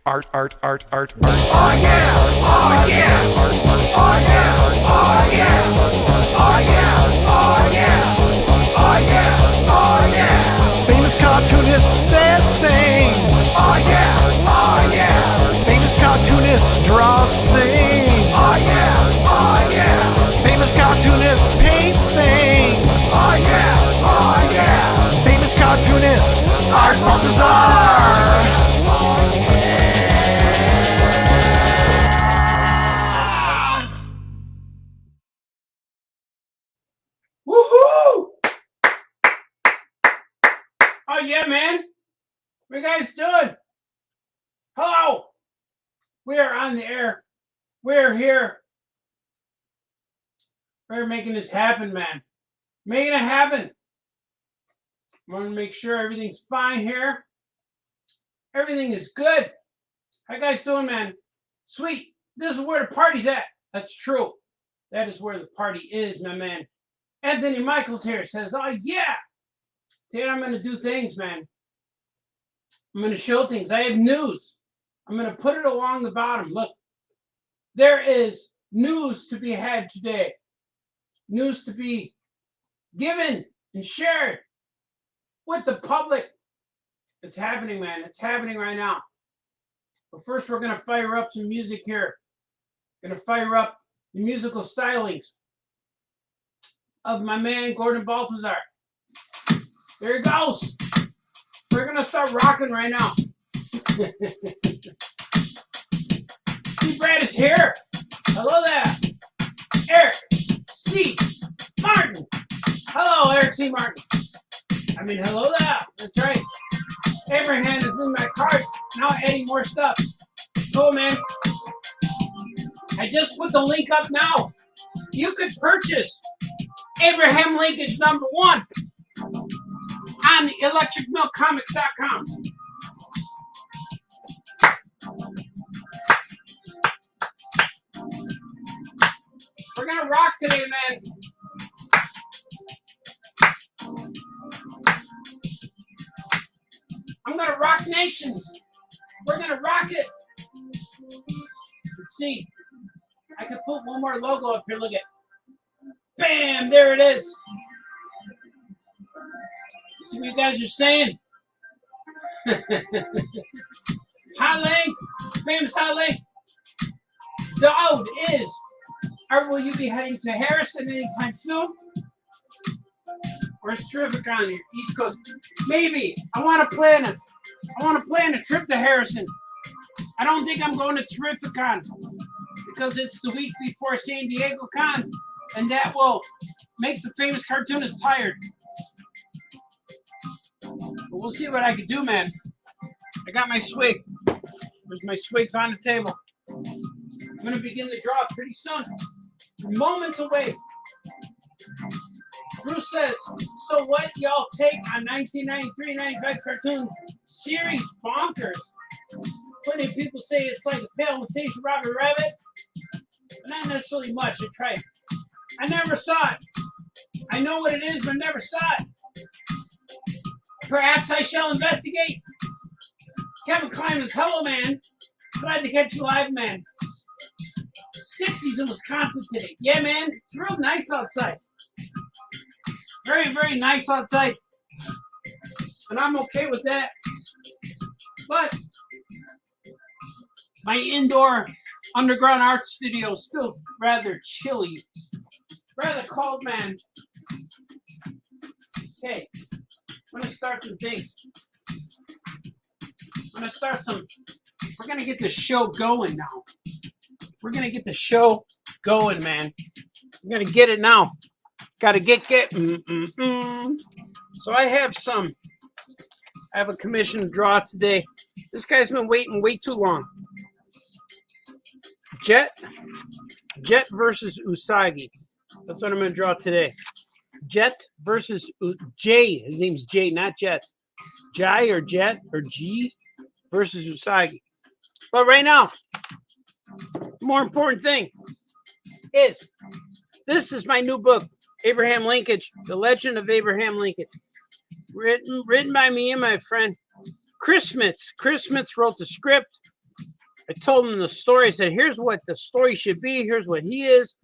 art. Oh yeah! Oh yeah! Oh yeah! Oh yeah! Oh yeah! Oh yeah! Oh yeah! Oh yeah! Famous cartoonist says things. Oh yeah! Oh yeah! Famous cartoonist draws things. Oh yeah! Oh yeah! Famous cartoonist paints things. Oh yeah! Oh yeah! Famous cartoonist Art Baltazar. Woohoo! Oh yeah, man. What you guys doing? Hello. We are on the air. We're here. We're making this happen, man. Making it happen. I want to make sure everything's fine here. Everything is good. How you guys doing, man? Sweet. This is where the party's at. That's true. That is where the party is, my man. Anthony Michaels here says, oh, yeah. Today I'm going to do things, man. I'm going to show things. I have news. I'm going to put it along the bottom. Look, there is news to be had today. News to be given and shared with the public. It's happening, man. It's happening right now. But first, we're going to fire up some music here. Going to fire up the musical stylings of my man, Gordon Baltazar. There he goes. We're going to start rocking right now. Steve Brad is here. Hello there. Eric C. Martin. Hello, Eric C. Martin. I mean, hello there. That's right. Abraham is in my cart. Now adding more stuff. Cool, man. I just put the link up now. You could purchase Abraham Linkage #1 on electricmilkcomics.com. We're gonna rock today, man. I'm gonna rock nations. We're gonna rock it. Let's see. I could put one more logo up here. Look at. Bam! There it is. See what you guys are saying? Hot link. Famous hot link. Dowd is. Or will you be heading to Harrison anytime soon? Where's Terrific on here? East Coast. Maybe. I want to plan a trip to Harrison. I don't think I'm going to Terrificon because it's the week before San Diego Con, and that will make the famous cartoonist tired. But we'll see what I can do, man. I got my swig. There's my swigs on the table. I'm going to begin the draw pretty soon. Moments away. Bruce says, so what y'all take on 1993-95 cartoon series bonkers? Plenty of people say it's like a pale imitation Robbie Rabbit, but not necessarily much. I tried. I never saw it. I know what it is, but never saw it. Perhaps I shall investigate. Kevin Klein is hello, man. Glad to catch you live, man. 60s in Wisconsin today. Yeah, man. It's real nice outside. Very, very nice outside. And I'm okay with that. But my indoor underground art studio is still rather chilly. Rather cold, man. Okay. I'm going to start some things. We're going to get the show going now. We're going to get the show going, man. I'm going to get it now. Got to get. So I have a commission to draw today. This guy's been waiting way too long. Jet versus Usagi. That's what I'm going to draw today. Jet versus Jay. His name's Jay, not Jet. Jai or Jet or G versus Usagi. But right now, the more important thing is this is my new book, Abraham Linkage, The Legend of Abraham Linkage. Written by me and my friend Chris Smits. Chris Smits wrote the script. I told him the story. I said, here's what the story should be. Here's what he is.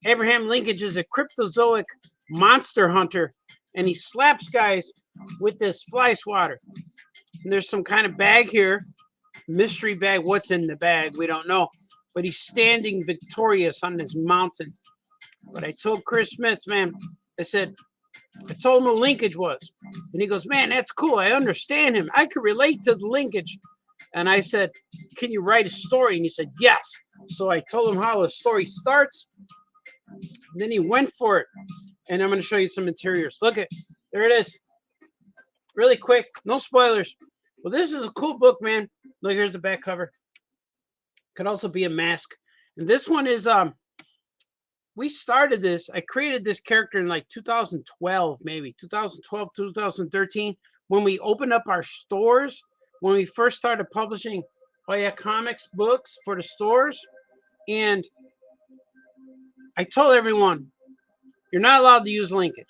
Abraham Linkage is a cryptozoic monster hunter, and he slaps guys with this fly swatter. And there's some kind of bag here, mystery bag. What's in the bag? We don't know. But he's standing victorious on this mountain. But I told Chris Smith, man, I told him what Linkage was. And he goes, man, that's cool. I understand him. I can relate to the Linkage. And I said, can you write a story? And he said, yes. So I told him how a story starts. Then he went for it. And I'm going to show you some interiors. Look at, there it is. Really quick, no spoilers. Well, this is a cool book, man. Look, here's the back cover. Could also be a mask. And this one is, we started this. I created this character in like 2012, maybe 2012, 2013, when we opened up our stores. When we first started publishing comics books for the stores. And I told everyone, you're not allowed to use Linkage,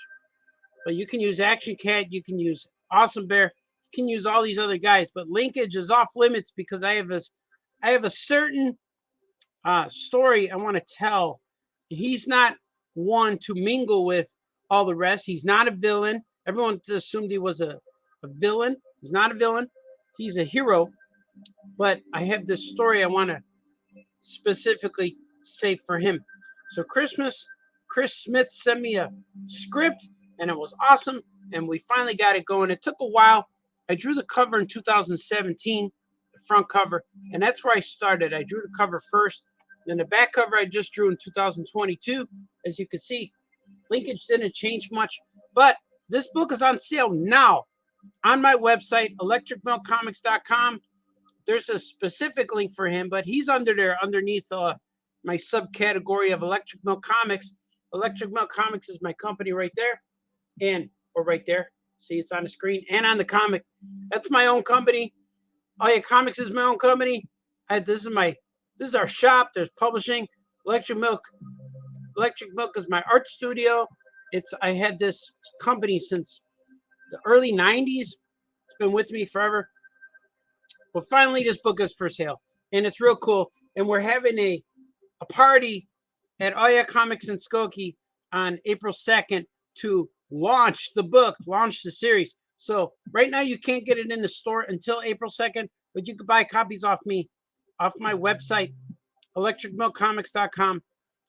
but you can use Action Cat, you can use Awesome Bear, you can use all these other guys, but Linkage is off limits because I have a certain story I want to tell. He's not one to mingle with all the rest. He's not a villain. Everyone assumed he was a villain. He's not a villain. He's a hero. But I have this story I want to specifically say for him. So Chris Smith sent me a script, and it was awesome, and we finally got it going. It took a while. I drew the cover in 2017, the front cover, and that's where I started. I drew the cover first, then the back cover I just drew in 2022. As you can see, Linkage didn't change much, but this book is on sale now on my website, electricmilkcomics.com. There's a specific link for him, but he's under there underneath my subcategory of Electric Milk Comics. Electric Milk Comics is my company right there, or right there. See, it's on the screen and on the comic. That's my own company. Oh yeah, Comics is my own company. This is our shop. There's publishing. Electric Milk is my art studio. I had this company since the early 90s. It's been with me forever. But finally, this book is for sale, and it's real cool. And we're having a party at Oya Comics in Skokie on April 2nd to launch the book, launch the series. So right now you can't get it in the store until April 2nd, but you can buy copies off my website, electricmilkcomics.com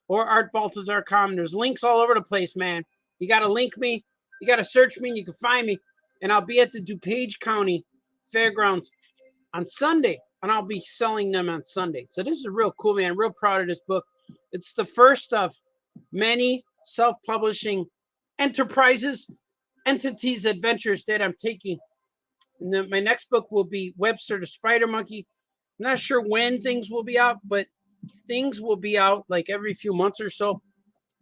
or artbaltazar.com. There's links all over the place, man. You got to link me. You got to search me, and you can find me. And I'll be at the DuPage County Fairgrounds on Sunday, and I'll be selling them on Sunday. So this is real cool, man. I'm real proud of this book. It's the first of many self-publishing entities, adventures that I'm taking. And then my next book will be Webster the Spider Monkey. I'm not sure when things will be out, but things will be out like every few months or so.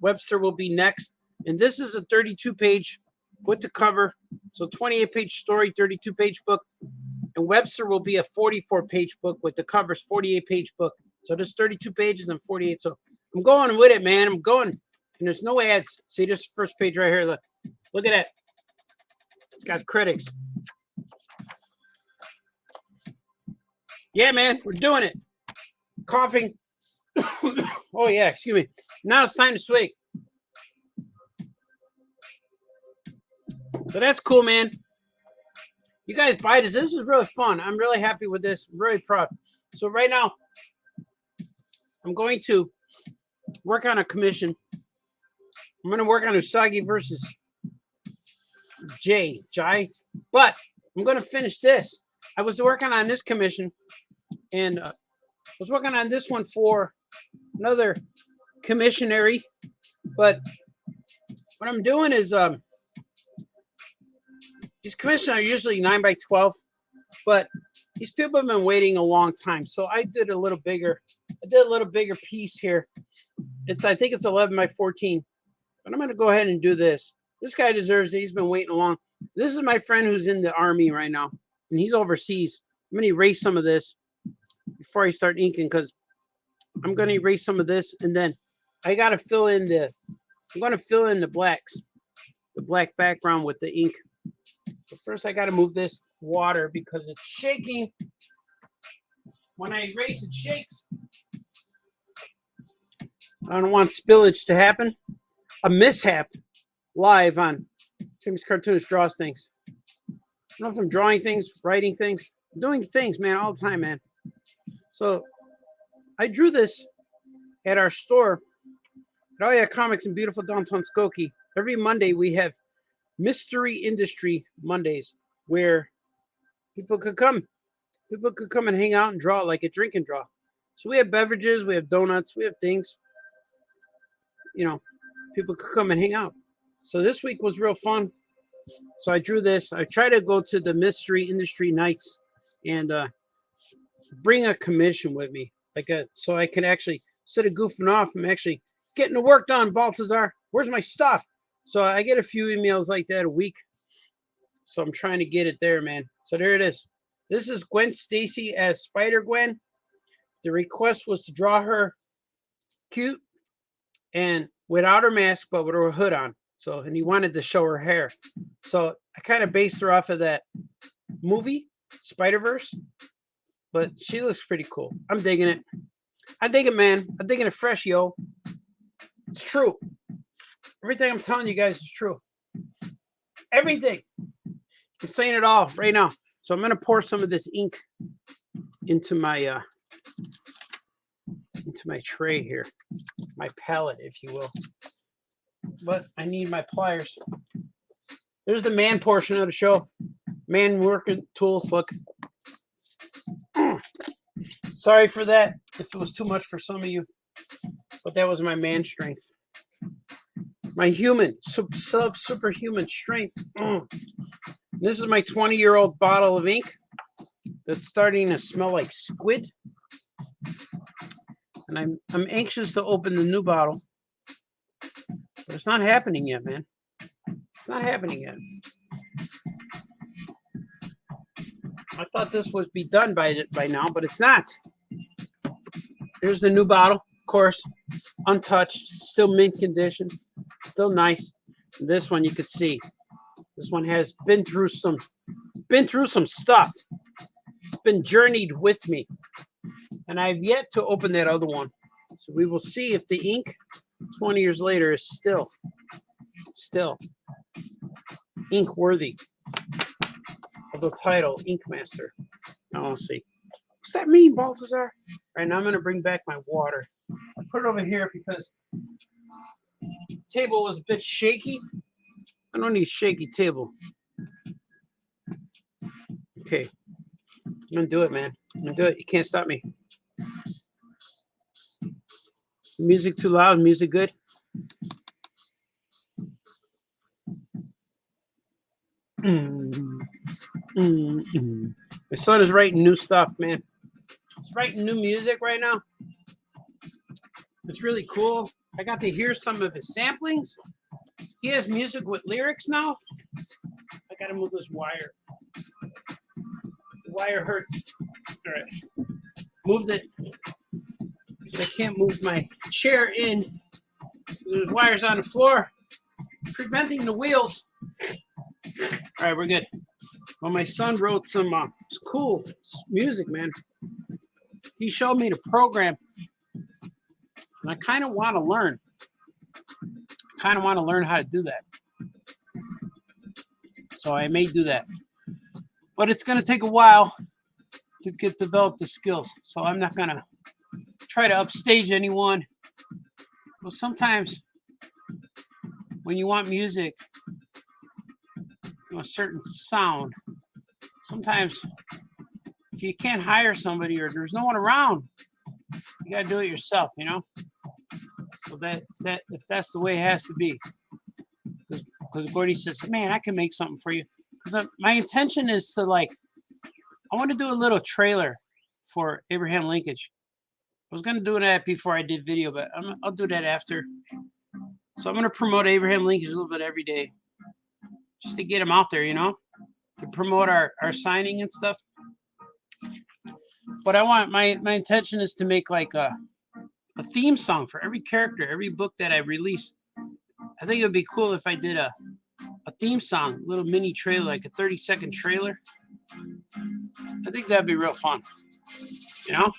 Webster will be next. And this is a 32-page with the cover. So 28-page story, 32-page book. And Webster will be a 44-page book with the covers, 48-page book. So there's 32 pages and 48. So I'm going with it, man. I'm going. And there's no ads. See this first page right here. Look at that. It's got critics. Yeah, man. We're doing it. Coughing. Oh, yeah. Excuse me. Now it's time to swig. So that's cool, man. You guys buy this. This is really fun. I'm really happy with this. I'm really proud. So right now, I'm going to work on a commission. I'm going to work on Usagi versus Jai. But I'm going to finish this. I was working on this commission, and I was working on this one for another commissionary. But what I'm doing is these commissions are usually 9x12, but these people have been waiting a long time. So I did a little bigger. I did a little bigger piece here. I think it's 11x14. But I'm going to go ahead and do this. This guy deserves it. He's been waiting long. This is my friend who's in the Army right now, and he's overseas. I'm going to erase some of this before I start inking, because I'm going to erase some of this, and then I got to fill in I'm going to fill in the blacks, the black background with the ink. But first, I got to move this water because it's shaking. When I erase, it shakes. I don't want spillage to happen. A mishap live on Tim's Cartoonist Draws Things. I don't know if I'm drawing things, writing things, doing things, man, all the time, man. So I drew this at our store at All Yeah Comics in beautiful downtown Skokie. Every Monday we have Mystery Industry Mondays where people could come. People could come and hang out and draw like a drink and draw. So we have beverages, we have donuts, we have things. You know, people could come and hang out. So this week was real fun. So I drew this. I try to go to the Mystery Industry Nights and bring a commission with me, so I can actually, instead of goofing off, I'm actually getting the work done. Baltazar, where's my stuff? So I get a few emails like that a week. So I'm trying to get it there, man. So there it is. This is Gwen Stacy as Spider-Gwen. The request was to draw her cute and without her mask, but with her hood on. So, and he wanted to show her hair. So I kind of based her off of that movie, Spider-Verse. But she looks pretty cool. I'm digging it. I dig it, man. I'm digging it fresh, yo. It's true. Everything I'm telling you guys is true. Everything. I'm saying it all right now. So I'm going to pour some of this ink into my tray here. My palette, if you will. But I need my pliers. There's the man portion of the show. Man working tools. Look. Sorry for that if it was too much for some of you. But that was my man strength. My human, superhuman strength. This is my 20-year-old bottle of ink that's starting to smell like squid. And I'm anxious to open the new bottle. But it's not happening yet, man. It's not happening yet. I thought this would be done by now, but it's not. Here's the new bottle, of course, untouched, still mint condition, still nice. And this one you could see. This one has been through some stuff. It's been journeyed with me. And I've yet to open that other one. So we will see if the ink 20 years later is still ink worthy of the title Ink Master. Now we'll see. What's that mean, Baltazar? All right, now I'm going to bring back my water. I put it over here because the table was a bit shaky. I don't need a shaky table. Okay. I'm going to do it, man. I'm going to do it. You can't stop me. Music too loud? Music good? My son is writing new stuff, man. He's writing new music right now. It's really cool. I got to hear some of his samplings. He has music with lyrics now. I gotta move this wire. The wire hurts. All right. Move it. Because I can't move my chair in. There's wires on the floor preventing the wheels. All right, we're good. Well, my son wrote some cool music, man. He showed me the program, and I kind of want to learn. How to do that. So I may do that. But it's going to take a while to develop the skills. So I'm not going to try to upstage anyone. Well, sometimes when you want music, a certain sound, sometimes if you can't hire somebody or there's no one around, you got to do it yourself, you know? So that if that's the way it has to be. Because Gordy says, man, I can make something for you. Because my intention is to, I want to do a little trailer for Abraham Linkage. I was going to do that before I did video, but I'll do that after. So I'm going to promote Abraham Linkage a little bit every day. Just to get him out there, you know? To promote our signing and stuff. But I want, my intention is to make a theme song for every character, every book that I release. I think it would be cool if I did a theme song, a little mini trailer, like a 30-second trailer. I think that'd be real fun. You know?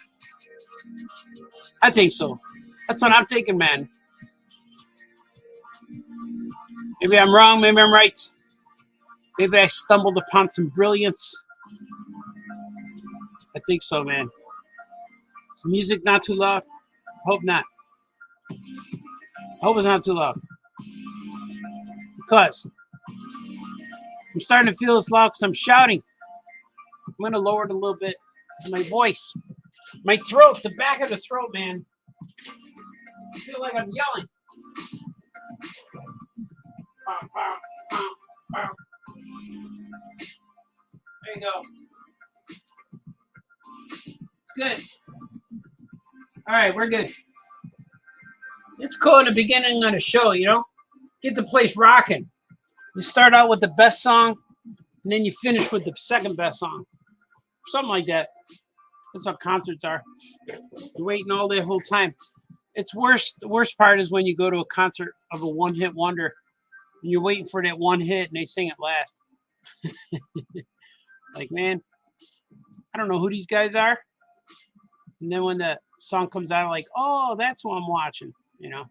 I think so. That's what I'm thinking, man. Maybe I'm wrong. Maybe I'm right. Maybe I stumbled upon some brilliance. I think so, man. Is the music not too loud? Hope not. Hope it's not too loud. Because I'm starting to feel it's loud because I'm shouting. I'm going to lower it a little bit. It's my voice. My throat, the back of the throat, man. I feel like I'm yelling. Bow, bow, bow, bow. There you go. It's good. All right, we're good. It's cool in the beginning of the show, you know? Get the place rocking. You start out with the best song, and then you finish with the second best song. Something like that. That's how concerts are. You're waiting all the whole time. It's worse. The worst part is when you go to a concert of a one-hit wonder, and you're waiting for that one hit, and they sing it last. Like, man, I don't know who these guys are. And then when the song comes out, like, oh, that's who I'm watching, you know.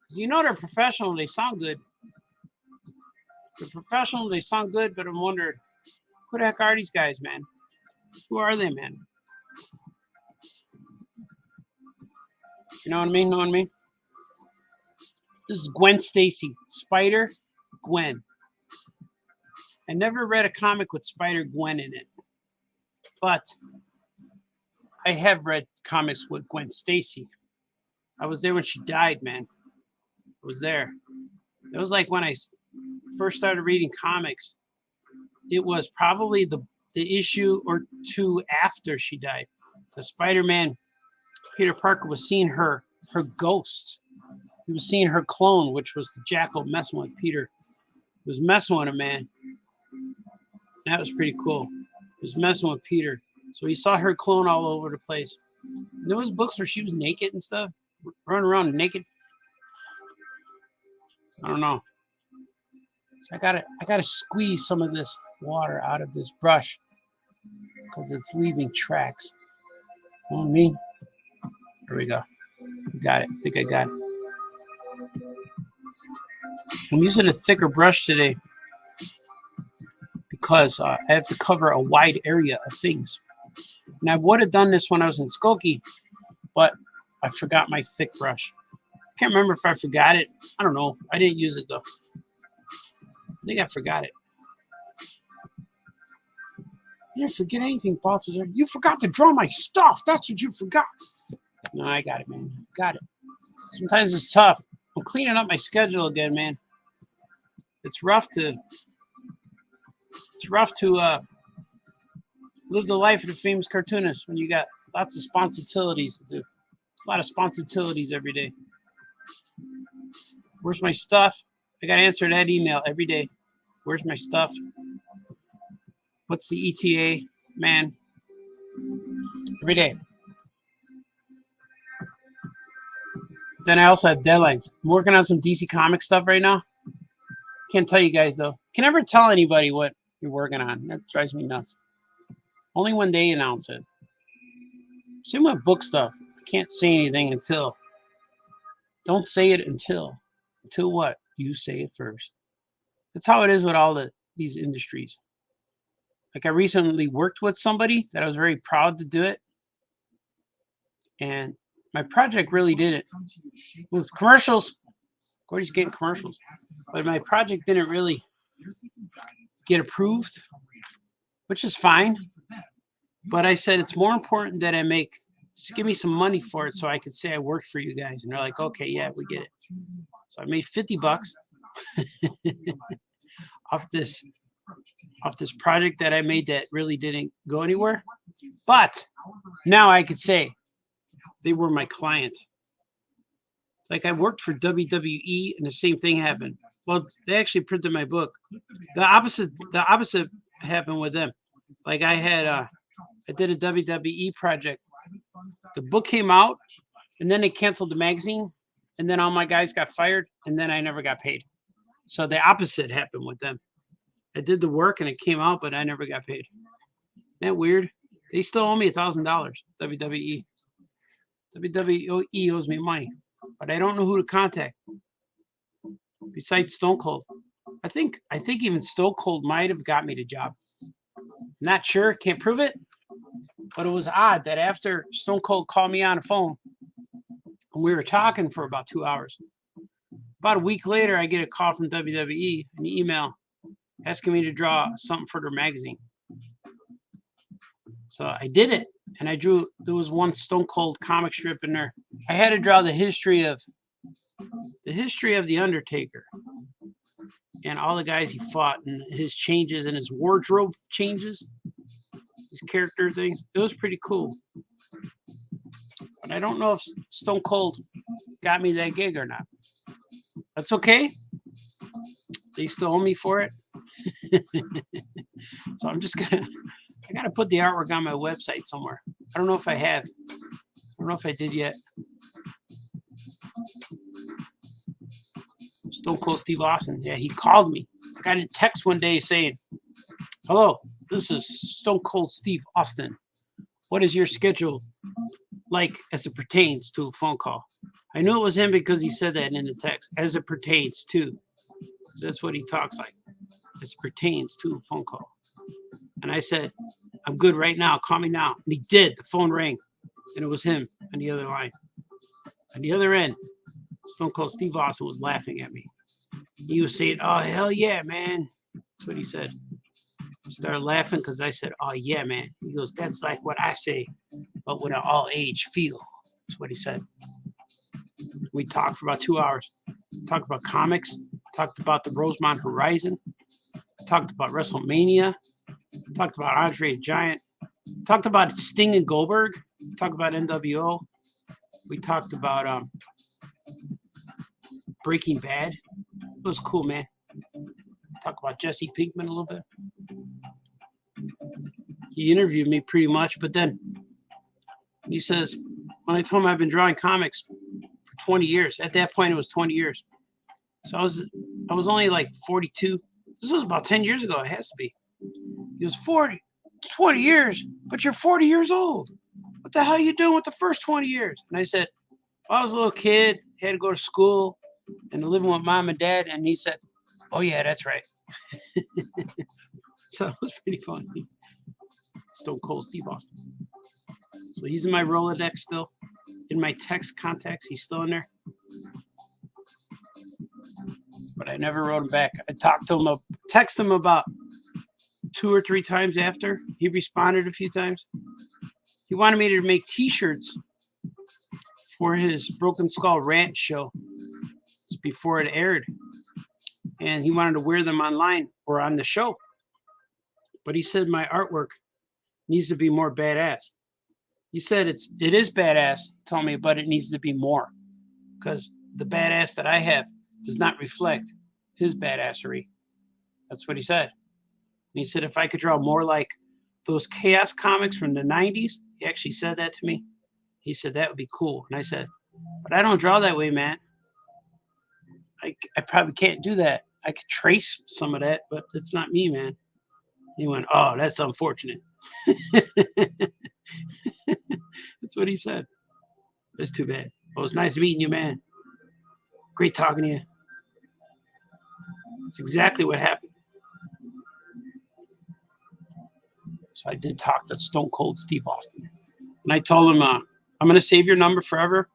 Because you know they're professional, they sound good. They're professional, they sound good, but I'm wondering, who the heck are these guys, man? Who are they, man? You know what I mean? Know what I mean? This is Gwen Stacy, Spider-Gwen. I never read a comic with Spider-Gwen in it, but I have read comics with Gwen Stacy. I was there when she died, man. I was there. It was like when I first started reading comics. It was probably the issue or two after she died. The Spider-Man, Peter Parker was seeing her ghost. He was seeing her clone, which was the Jackal messing with Peter. He was messing with him, man. That was pretty cool. He was messing with Peter. So he saw her clone all over the place. And there was books where she was naked and stuff, running around naked. I don't know. So I gotta squeeze some of this water out of this brush because it's leaving tracks. You know what I mean? There we go. Got it. I think I got it. I'm using a thicker brush today because I have to cover a wide area of things. And I would have done this when I was in Skokie, but I forgot my thick brush. Can't remember if I forgot it. I don't know. I didn't use it though. I think I forgot it. You didn't forget anything, Balthazar. You forgot to draw my stuff. That's what you forgot. No, I got it, man. Got it. Sometimes it's tough. I'm cleaning up my schedule again, man. It's rough to live the life of the famous cartoonist when you got lots of responsibilities to do. A lot of responsibilities every day. Where's my stuff? I got to answer that email every day. Where's my stuff? What's the ETA, man? Every day. Then I also have deadlines. I'm working on some DC Comics stuff right now. Can't tell you guys, though. Can never tell anybody what you're working on. That drives me nuts. Only when they announce it. Same with book stuff. I can't say anything until. Don't say it until. Until what? You say it first. That's how it is with all these industries. Like I recently worked with somebody that I was very proud to do it. And my project really did it. With commercials. Gordy's getting commercials. But my project didn't really get approved, which is fine. But I said it's more important that I just give me some money for it so I could say I worked for you guys. And they're like, okay, yeah, we get it. So I made $50 off this project that I made that really didn't go anywhere. But now I could say they were my client. It's like I worked for WWE and the same thing happened. Well, they actually printed my book. The opposite happened with them. Like I did a WWE project. The book came out and then they canceled the magazine and then all my guys got fired and then I never got paid. So the opposite happened with them. I did the work and it came out, but I never got paid. Isn't that weird? They still owe me $1,000. WWE. WWE owes me money, but I don't know who to contact besides Stone Cold. I think even Stone Cold might have got me the job. Not sure, can't prove it, but it was odd that after Stone Cold called me on the phone and we were talking for about 2 hours. About a week later, I get a call from WWE, an email asking me to draw something for their magazine. So I did it, and I drew. There was one Stone Cold comic strip in there. I had to draw the history of the Undertaker and all the guys he fought and his changes and his wardrobe changes, his character things. It was pretty cool. But I don't know if Stone Cold got me that gig or not. That's okay. They still owe me for it. So I'm just I gotta put the artwork on my website somewhere. I don't know if I have. I don't know if I did yet. Stone Cold Steve Austin. Yeah, he called me. I got a text one day saying, "Hello, this is Stone Cold Steve Austin. What is your schedule like as it pertains to a phone call?" I knew it was him because he said that in the text. As it pertains to. Because that's what he talks like. As it pertains to a phone call. And I said, "I'm good right now. Call me now." And he did. The phone rang. And it was him on the other line. On the other end, Stone Cold Steve Austin was laughing at me. He was saying, "Oh, hell yeah, man." That's what he said. I started laughing because I said, "Oh, yeah, man." He goes, "That's like what I say, but with an all-age feel." That's what he said. We talked for about 2 hours. Talked about comics. Talked about the Rosemont Horizon. Talked about WrestleMania. Talked about Andre the Giant. Talked about Sting and Goldberg. Talked about NWO. We talked about Breaking Bad. It was cool, man. Talked about Jesse Pinkman a little bit. He interviewed me pretty much, but then he says, when I told him I've been drawing comics for 20 years, at that point it was 20 years. So I was only like 42. This was about 10 years ago. It has to be. He was 20 years, but you're 40 years old. What the hell are you doing with the first 20 years? And I said, well, I was a little kid, had to go to school and living with mom and dad. And he said, oh, yeah, that's right. So it was pretty funny. Stone Cold Steve Austin. So he's in my Rolodex still. In my text contacts, he's still in there. But I never wrote him back. I talked to him, texted him about 2 or 3 times after. He responded a few times. He wanted me to make T-shirts for his Broken Skull Ranch show before it aired. And he wanted to wear them online or on the show. But he said my artwork needs to be more badass. He said it is badass, he told me, but it needs to be more. Because the badass that I have does not reflect his badassery. That's what he said. And he said if I could draw more like those Chaos comics from the 90s, he actually said that to me. He said that would be cool. And I said, but I don't draw that way, man. I probably can't do that. I could trace some of that, but it's not me, man. He went, oh, that's unfortunate. That's what he said. It's too bad. Well, it was nice meeting you, man. Great talking to you. That's exactly what happened. So I did talk to Stone Cold Steve Austin. And I told him, I'm going to save your number forever.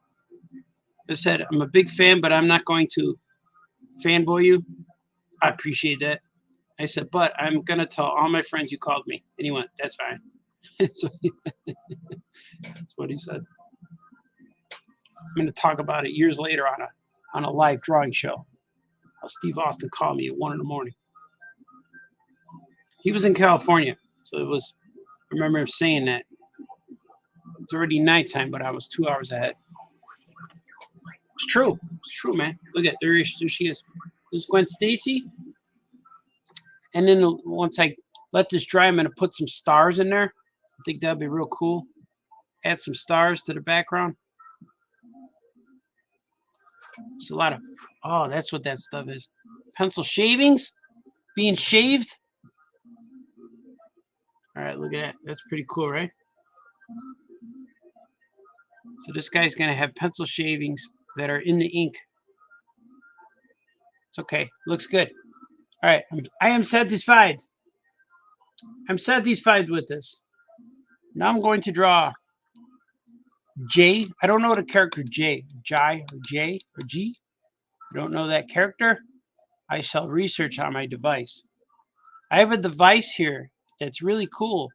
I said, I'm a big fan, but I'm not going to fanboy you. I appreciate that. I said, but I'm going to tell all my friends you called me. And he went, that's fine. That's what he said. I'm going to talk about it years later on a live drawing show. How Steve Austin called me at 1 a.m. He was in California, so it was. I remember him saying that. It's already nighttime, but I was 2 hours ahead. It's true. It's true, man. Look at there she is. There's Gwen Stacy. And then once I let this dry, I'm going to put some stars in there. I think that'd be real cool. Add some stars to the background. It's a lot of, oh, that's what that stuff is. Pencil shavings being shaved. All right, look at that. That's pretty cool, right? So this guy's going to have pencil shavings that are in the ink. It's okay. Looks good. All right. I am satisfied. I'm satisfied with this. Now I'm going to draw J. I don't know the character J. J or J or G. I don't know that character. I shall research on my device. I have a device here that's really cool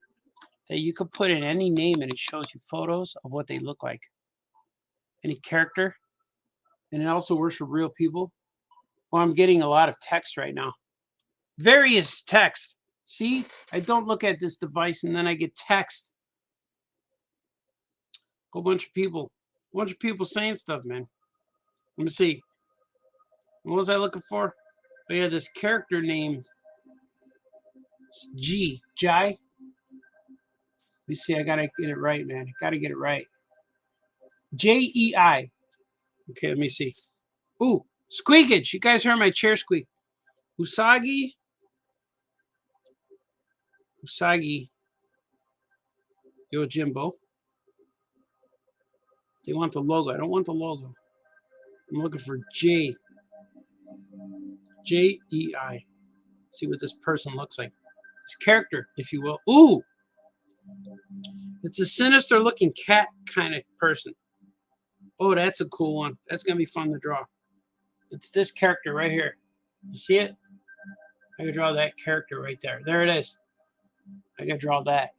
that you could put in any name and it shows you photos of what they look like. Any character. And it also works for real people. Well, I'm getting a lot of text right now. Various text. See, I don't look at this device and then I get text. A whole bunch of people. A bunch of people saying stuff, man. Let me see. What was I looking for? Oh, yeah, this character named G. Jai. Let me see. I got to get it right, man. I got to get it right. J-E-I. Okay, let me see. Ooh, squeakage. You guys heard my chair squeak. Usagi. Usagi. Yojimbo. They want the logo. I don't want the logo. I'm looking for J. J-E-I. See what this person looks like. This character, if you will. Ooh! It's a sinister looking cat kind of person. Oh, that's a cool one. That's going to be fun to draw. It's this character right here. You see it? I can draw that character right there. There it is. I got to draw that.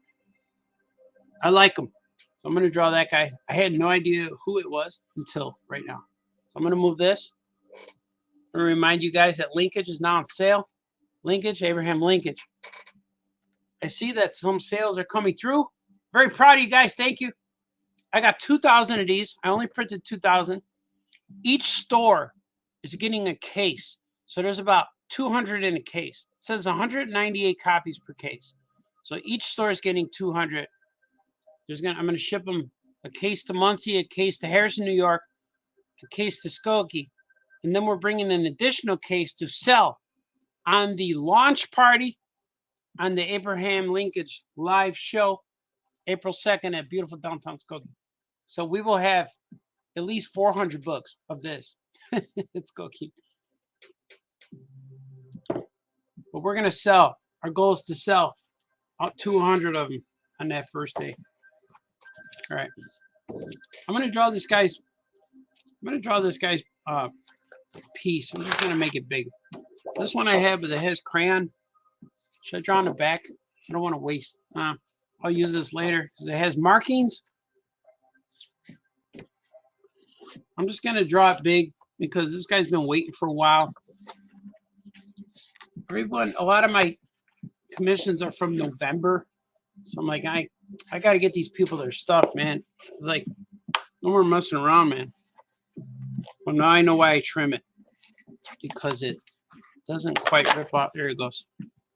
I like him. So I'm going to draw that guy. I had no idea who it was until right now. So I'm going to move this. I'm going to remind you guys that Linkage is now on sale. Linkage, Abraham Linkage. I see that some sales are coming through. Very proud of you guys. Thank you. I got 2,000 of these. I only printed 2,000. Each store is getting a case. So there's about 200 in a case. It says 198 copies per case. So each store is getting 200. I'm going to ship them a case to Muncie, a case to Harrison, New York, a case to Skokie. And then we're bringing an additional case to sell on the launch party on the Abraham Linkage live show, April 2nd at beautiful downtown Skokie. So we will have at least 400 books of this. It's Skokie. But we're going to sell. Our goal is to sell 200 of them on that first day. All right. I'm going to draw this guy's piece. I'm just going to make it big. This one I have, but it has crayon. Should I draw on the back? I don't want to waste. I'll use this later because it has markings. I'm just going to draw it big because this guy's been waiting for a while. A lot of my commissions are from November. So I'm like, I got to get these people their stuff, man. It's like, no more messing around, man. Well, now I know why I trim it. Because it doesn't quite rip off. There it goes.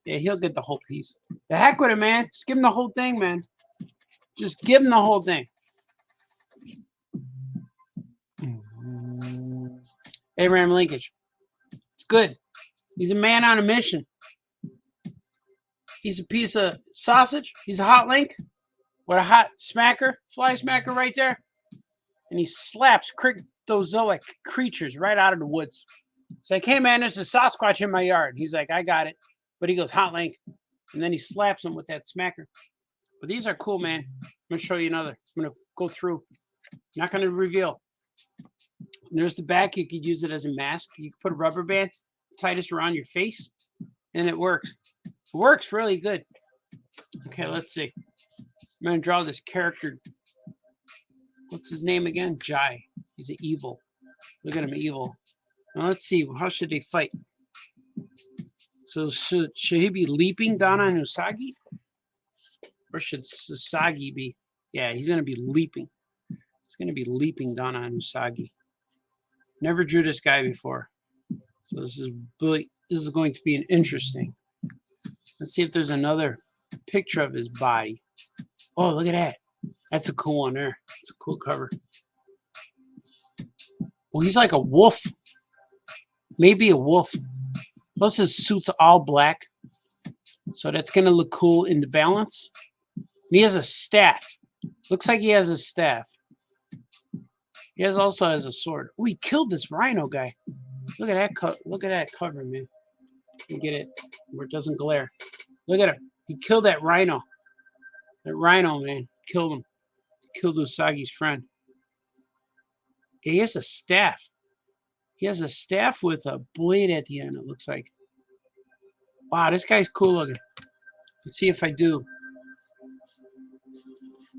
Yeah, he'll get the whole piece. The heck with it, man. Just give him the whole thing, man. Just give him the whole thing. Abraham Linkage. It's good. He's a man on a mission. He's a piece of sausage. He's a hot link with a hot smacker, fly smacker right there. And he slaps cryptozoic creatures right out of the woods. It's like, hey, man, there's a Sasquatch in my yard. He's like, I got it. But he goes, hot link. And then he slaps him with that smacker. But these are cool, man. I'm going to show you another. I'm going to go through. Not going to reveal. And there's the back. You could use it as a mask. You could put a rubber band, tie this around your face, and it works. It works really good. Okay, let's see. I'm going to draw this character. What's his name again? Jai. He's an evil. Look at him, evil. Now let's see. How should they fight? So should he be leaping down on Usagi? Or should Usagi be? Yeah, he's going to be leaping. He's going to be leaping down on Usagi. Never drew this guy before. So this is going to be an interesting. Let's see if there's another picture of his body. Oh, look at that. That's a cool one there. It's a cool cover. Well, he's like a wolf. Maybe a wolf. Plus his suit's all black. So that's going to look cool in the balance. And he has a staff. Looks like he has a staff. He also has a sword. Oh, he killed this rhino guy. Look at that look at that cover, man. You get it where it doesn't glare. Look at him. He killed that rhino. That rhino, man. Killed him. Killed Usagi's friend. He has a staff. He has a staff with a blade at the end, it looks like. Wow, this guy's cool looking. Let's see if I do.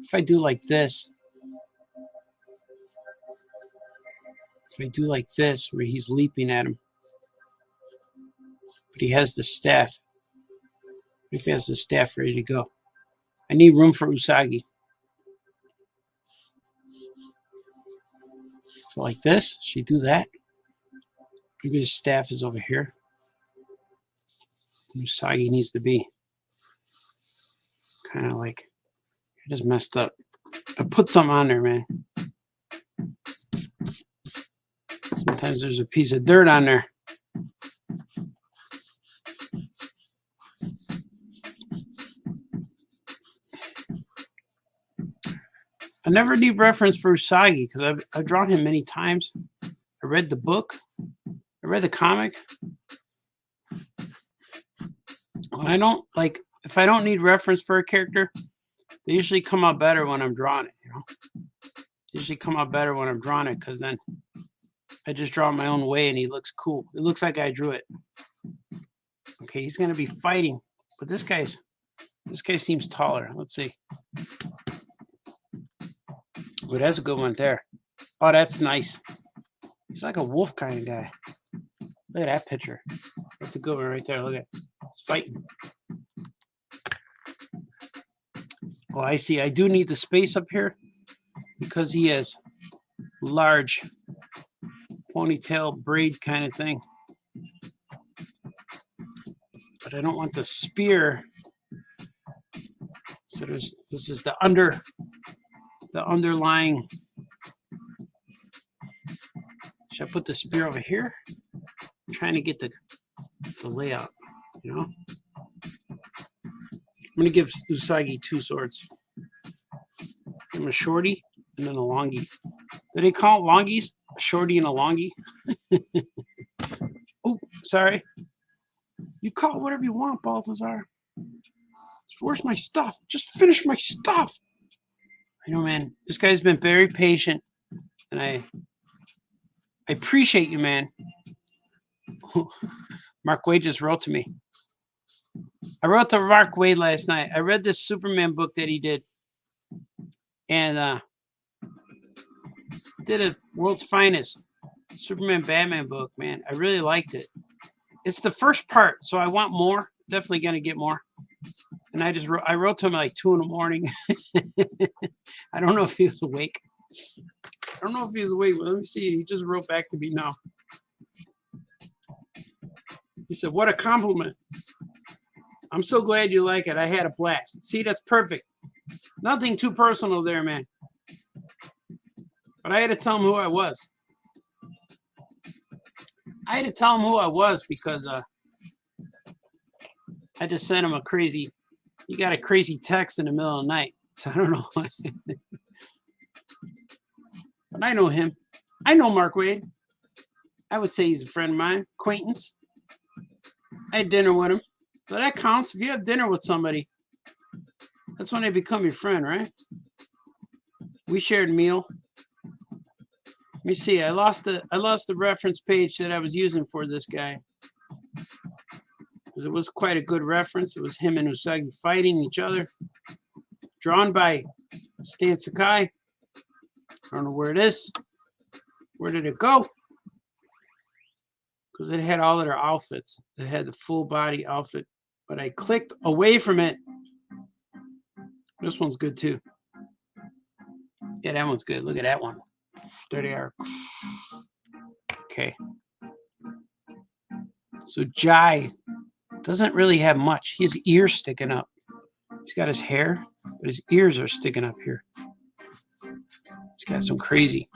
If I do like this. If I do like this, where he's leaping at him. But he has the staff. If he has the staff ready to go. I need room for Usagi. So like this, she do that. Maybe his staff is over here. Usagi needs to be kind of like, I just messed up. I put something on there, man. Sometimes there's a piece of dirt on there. I never need reference for Usagi because I've drawn him many times. I read the book. I read the comic. When I don't like, if I don't need reference for a character, they usually come out better when I'm drawing it. You know, they usually come out better when I'm drawing it because then I just draw it my own way and he looks cool. It looks like I drew it. Okay, he's gonna be fighting, but this guy seems taller. Let's see. Oh, that's a good one there. Oh, that's nice. He's like a wolf kind of guy. Look at that picture. That's a good one right there. Look at it. He's fighting. Oh, I see. I do need the space up here because he has large ponytail braid kind of thing. But I don't want the spear. So this is the underlying. Should I put the spear over here? I'm trying to get the layout, you know? I'm going to give Usagi 2 swords. Give him a shorty and then a longie. Do they call it longies? A shorty and a longie? Oh, sorry. You call it whatever you want, Balthazar. Where's my stuff? Just finish my stuff. I know, man. This guy's been very patient, and I appreciate you, man. Mark Wade just wrote to me. I wrote to Mark Wade last night. I read this Superman book that he did, and did a World's Finest Superman Batman book, man. I really liked it. It's the first part, so I want more. Definitely gonna get more. And I wrote to him at like 2 a.m. I don't know if he was awake. But let me see. He just wrote back to me now. He said, "What a compliment. I'm so glad you like it. I had a blast." See, that's perfect. Nothing too personal there, man. But I had to tell him who I was. Because I just sent him a crazy, you got a crazy text in the middle of the night. So I don't know. But I know him. I know Mark Wade. I would say he's a friend of mine, acquaintance. I had dinner with him. So that counts. If you have dinner with somebody, that's when they become your friend, right? We shared a meal. Let me see. I lost the reference page that I was using for this guy. Because it was quite a good reference. It was him and Usagi fighting each other. Drawn by Stan Sakai. I don't know where it is. Where did it go? Because it had all of their outfits. It had the full body outfit. But I clicked away from it. This one's good too. Yeah, that one's good. Look at that one. There they are. Okay. So Jai doesn't really have much. His ears sticking up. He's got his hair, but his ears are sticking up here. He's got some crazy.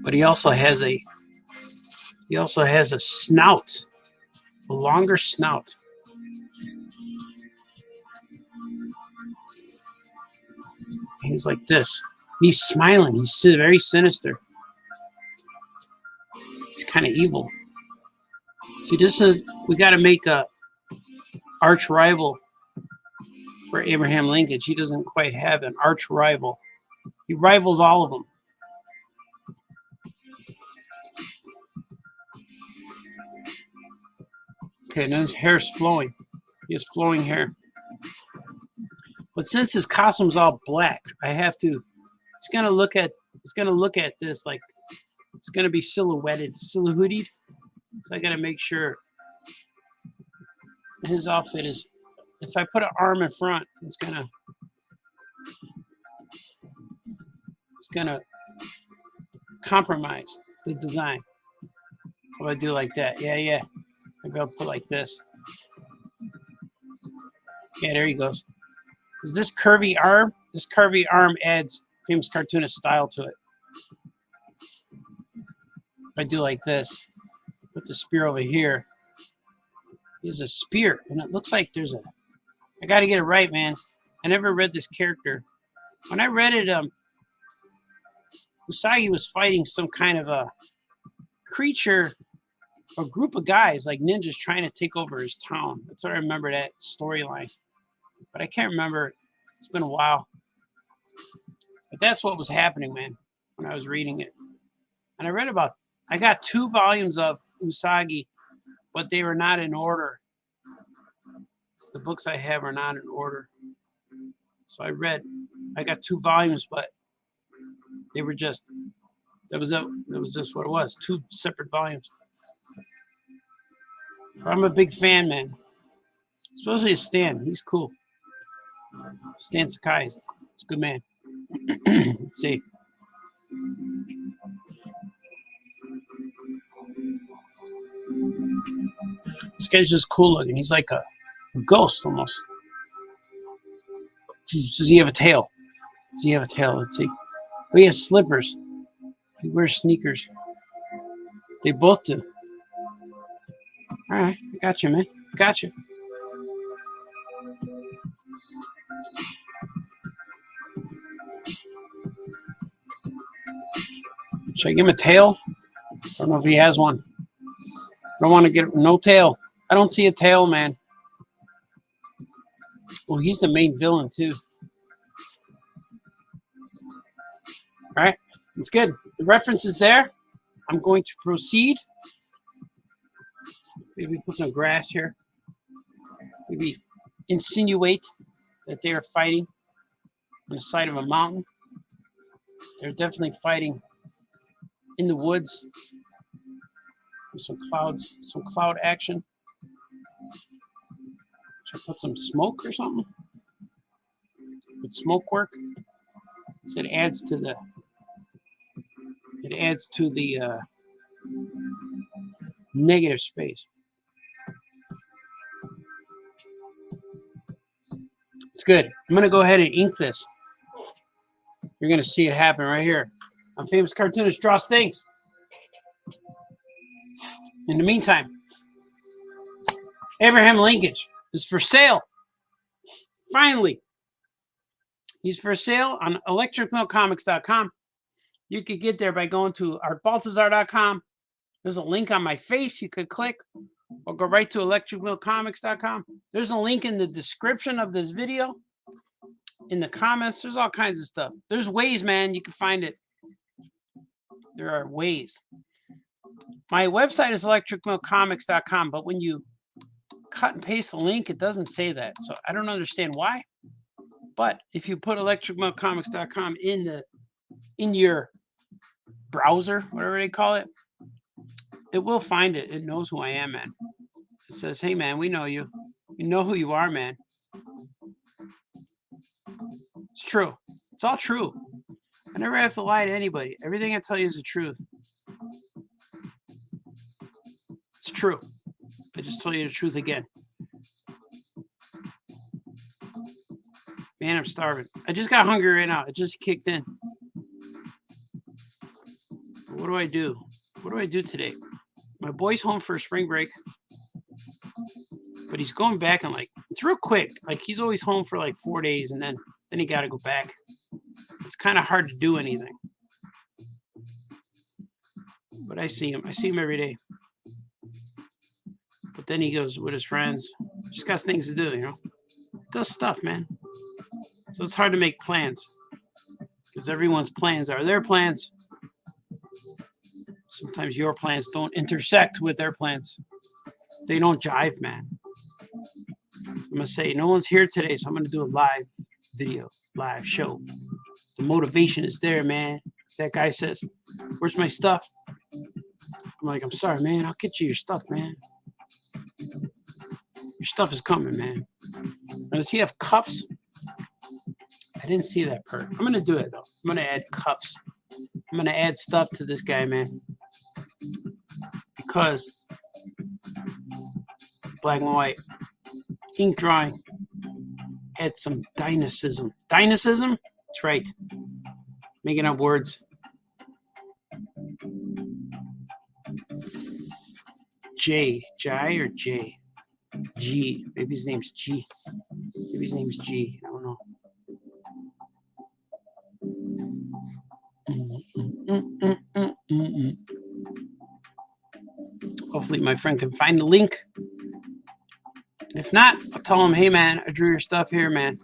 But he also has a snout. A longer snout. He's like this. He's smiling. He's very sinister. He's kind of evil. See, this is, we got to make a arch rival for Abraham Linkage. He doesn't quite have an arch rival. He rivals all of them. Okay, now his hair's flowing. He has flowing hair. But since his costume's all black, I have to. He's gonna look at this like it's gonna be silhouetted. So I gotta make sure his outfit is. If I put an arm in front, it's gonna compromise the design. How do I do like that? Yeah. Maybe I'll put like this. Yeah, there he goes. Is this curvy arm? This curvy arm adds famous cartoonist style to it. If I do like this, put the spear over here. There's a spear, and it looks like there's a. I got to get it right, man. I never read this character. When I read it, Usagi was fighting some kind of a creature, a group of guys like ninjas trying to take over his town. That's what I remember, that storyline. But I can't remember. It's been a while. But that's what was happening, man, when I was reading it. And I got 2 volumes of Usagi, but they were not in order. The books I have are not in order. So I got 2 volumes, but they were just, that was just what it was, 2 separate volumes. But I'm a big fan, man. Especially Stan. He's cool. Stan Sakai is a good man. Let's see. This guy's just cool looking. He's like a ghost almost. Does he have a tail? Does he have a tail? Let's see. Oh, he has slippers. He wears sneakers. They both do. All right, I got you, man. I got you. Should I give him a tail? I don't know if he has one. I don't want to get no tail. I don't see a tail, man. Well, he's the main villain too. All right, it's good. The reference is there. I'm going to proceed. Maybe put some grass here. Maybe insinuate that they are fighting on the side of a mountain. They're definitely fighting in the woods. There's some clouds, some cloud action. Should I put some smoke or something? Would smoke work? So it adds to the negative space. It's good. I'm gonna go ahead and ink this. You're gonna see it happen right here. I'm Famous Cartoonist Draws Things. In the meantime, Abraham Linkage is for sale. Finally, he's for sale on electricmillcomics.com. You could get there by going to artbaltazar.com. There's a link on my face you could click, or go right to electricmillcomics.com. There's a link in the description of this video, in the comments. There's all kinds of stuff. There's ways, man, you can find it. There are ways. My website is electricmillcomics.com, but when you cut and paste the link, it doesn't say that. So I don't understand why. But if you put electricmillcomics.com in your browser, whatever they call it, it will find it. It knows who I am, man. It says, hey, man, we know you. We know who you are, man. It's true. It's all true. I never have to lie to anybody. Everything I tell you is the truth. It's true. I just told you the truth again. Man, I'm starving. I just got hungry right now. It just kicked in. What do I do? What do I do today? My boy's home for a spring break. But he's going back and it's real quick. Like, he's always home for 4 days, and then he got to go back. kind of hard to do anything. But I see him. I see him every day. But then he goes with his friends. Just got things to do, you know. Does stuff, man. So it's hard to make plans. Because everyone's plans are their plans. Sometimes your plans don't intersect with their plans. They don't jive, man. I'm going to say, no one's here today, so I'm going to do a live video, live show. The motivation is there, man. As that guy says, where's my stuff? I'm like, I'm sorry, man. I'll get you your stuff, man. Your stuff is coming, man. Now, does he have cuffs? I didn't see that part. I'm going to do it, though. I'm going to add cuffs. I'm going to add stuff to this guy, man. Because black and white ink drawing add some dynamism. Dynamism? That's right. Making up words. Jai or J? G. Maybe his name's G. Maybe his name's G. I don't know. Hopefully my friend can find the link. And if not, I'll tell him, hey man, I drew your stuff here, man.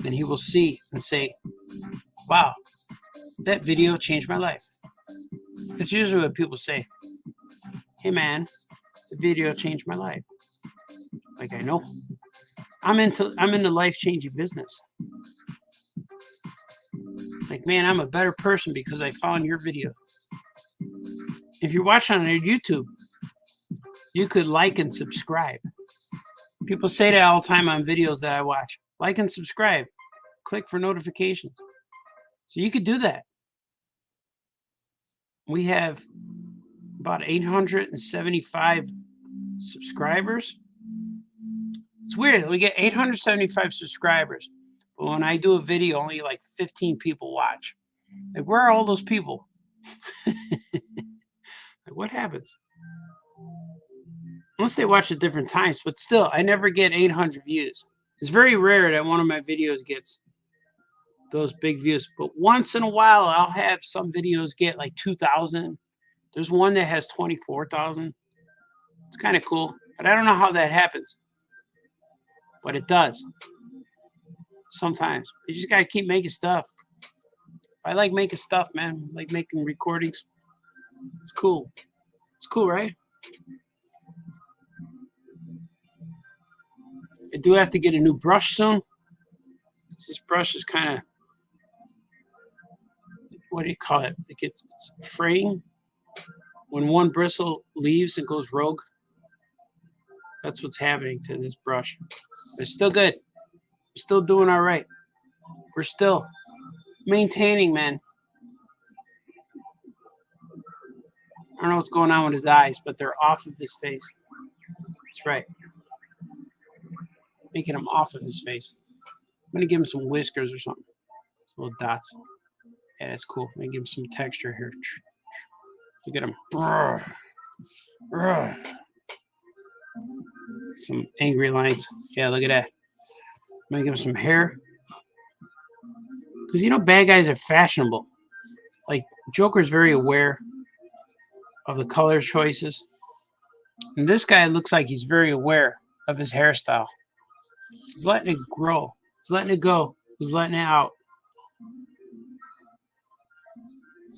And he will see and say, wow, that video changed my life. That's usually what people say. Hey man, the video changed my life. Like, I know. I'm into life-changing business. Like, man, I'm a better person because I found your video. If you're watching on YouTube, you could like and subscribe. People say that all the time on videos that I watch. Like and subscribe. Click for notifications. So you could do that. We have about 875 subscribers. It's weird. We get 875 subscribers. But when I do a video, only like 15 people watch. Like, where are all those people? Like, what happens? Unless they watch at different times. But still, I never get 800 views. It's very rare that one of my videos gets those big views. But once in a while, I'll have some videos get like 2,000. There's one that has 24,000. It's kind of cool. But I don't know how that happens. But it does. Sometimes. You just got to keep making stuff. I like making stuff, man. I like making recordings. It's cool. It's cool, right? I do have to get a new brush soon. This brush is kind of, what do you call it? It's fraying. When one bristle leaves and goes rogue, that's what's happening to this brush. But it's still good. We're still doing all right. We're still maintaining, man. I don't know what's going on with his eyes, but they're off of his face. That's right. Making them off of his face. I'm going to give him some whiskers or something. Some little dots. Yeah, that's cool. I'm going to give him some texture here. Look at him. Some angry lines. Yeah, look at that. I'm going to give him some hair. Because, you know, bad guys are fashionable. Like, Joker's very aware of the color choices. And this guy looks like he's very aware of his hairstyle. He's letting it grow. He's letting it go. He's letting it out.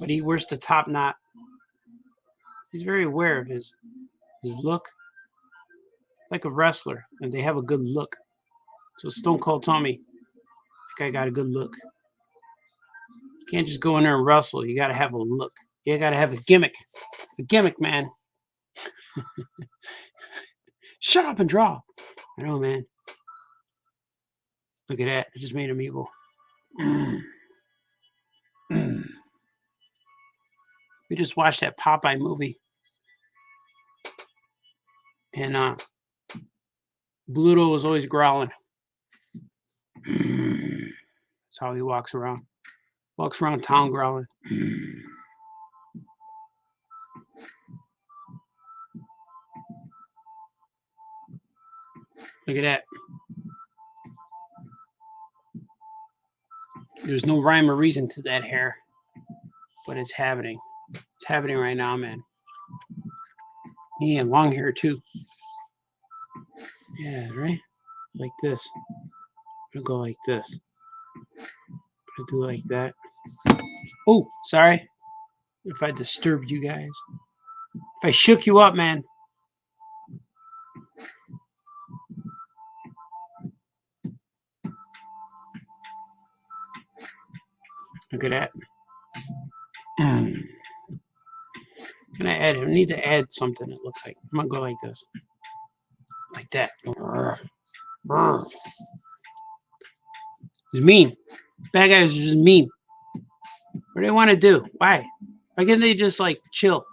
But he wears the top knot. He's very aware of his look. Like a wrestler, and they have a good look. So Stone Cold told me, that guy got a good look. You can't just go in there and wrestle. You got to have a look. You got to have a gimmick. A gimmick, man. Shut up and draw. I know, man. Look at that. I just made him evil. We just watched that Popeye movie. And Bluto was always growling. That's how he walks around. Walks around town growling. Look at that. There's no rhyme or reason to that hair, but it's happening. It's happening right now, man. Yeah, long hair too. Yeah, right? Like this. I'm gonna go like this. I'll do like that. Oh, sorry if I disturbed you guys. If I shook you up, man. Look at that. I need to add something, it looks like. I'm gonna go like this. Like that. It's mean. Bad guys are just mean. What do they want to do? Why? Why can't they just like chill?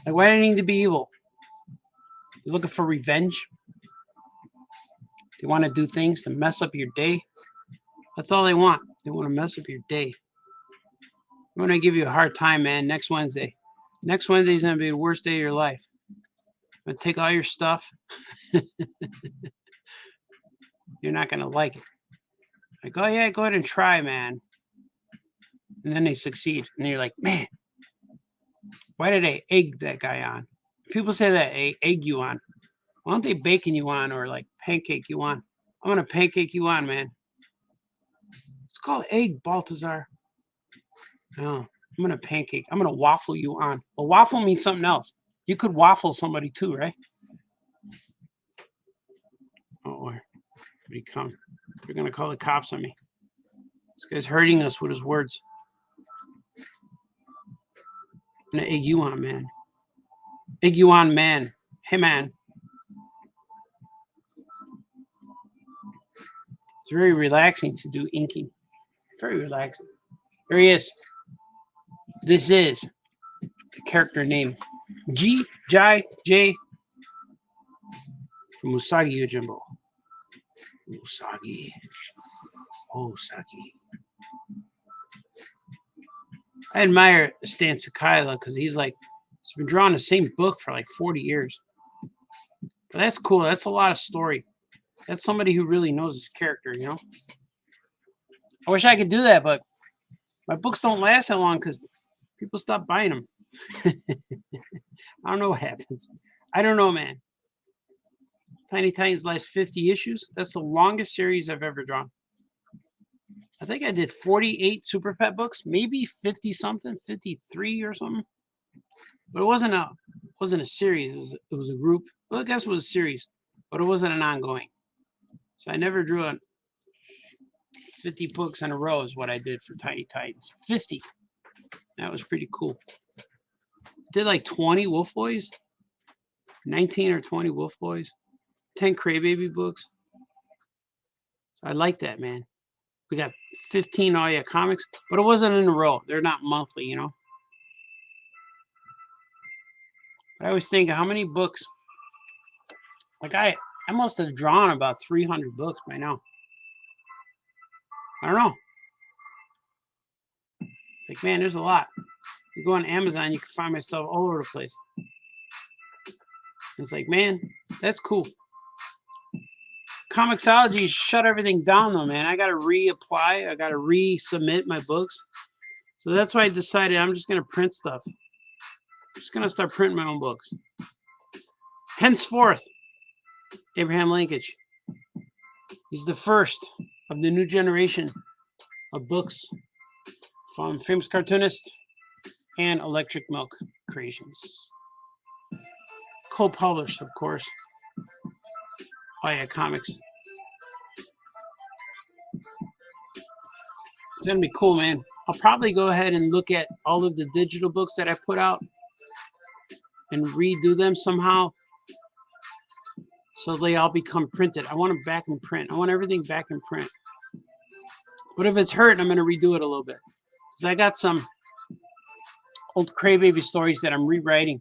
Like, why do they need to be evil? They're looking for revenge. They want to do things to mess up your day. That's all they want. They want to mess up your day. I'm gonna give you a hard time, man. Next Wednesday. Next Wednesday is gonna be the worst day of your life. I'm gonna take all your stuff. You're not gonna like it. Like, oh yeah, go ahead and try, man. And then they succeed, and you're like, man, why did I egg that guy on? People say that egg you on. Why don't they bacon you on or like pancake you on? I'm gonna pancake you on, man. It's called egg, Baltazar. No, I'm gonna pancake. I'm gonna waffle you on. Well, waffle means something else. You could waffle somebody too, right? Oh, here he come. They're gonna call the cops on me. This guy's hurting us with his words. I'm gonna egg you on, man. Egg you on, man. Hey, man. It's very relaxing to do inking. Very relaxing. There he is. This is the character name J from Usagi Yojimbo. Usagi. I admire Stan Sakila because he's been drawing the same book for like 40 years. But that's cool. That's a lot of story. That's somebody who really knows his character, you know? I wish I could do that, but my books don't last that long because people stop buying them. I don't know what happens. I don't know, man. Tiny Titans last 50 issues. That's the longest series I've ever drawn. I think I did 48 Super Pet books, maybe 50 something, 53 or something. But it wasn't a series. It was a group. Well, I guess it was a series, but it wasn't an ongoing. So I never drew 50 books in a row is what I did for Tiny Titans. 50. That was pretty cool. Did like 20 Wolf Boys, 19 or 20 Wolf Boys, 10 Crybaby books. So I like that, man. We got 15 All Yeah comics, but it wasn't in a row. They're not monthly, you know. But I always think, how many books? Like I must have drawn about 300 books by now. I don't know. Like, man, there's a lot. You go on Amazon, you can find my stuff all over the place. It's like, man, that's cool. Comixology shut everything down, though, man. I got to reapply. I got to resubmit my books. So that's why I decided I'm just going to print stuff. I'm just going to start printing my own books. Henceforth, Abraham Linkage. He's the first of the new generation of books from Famous Cartoonist and Electric Milk Creations. Co-published, of course. Oh yeah, comics. It's gonna be cool, man. I'll probably go ahead and look at all of the digital books that I put out and redo them somehow so they all become printed. I want them back in print. I want everything back in print. But if it's hurt, I'm gonna redo it a little bit. Because I got some old Crybaby stories that I'm rewriting.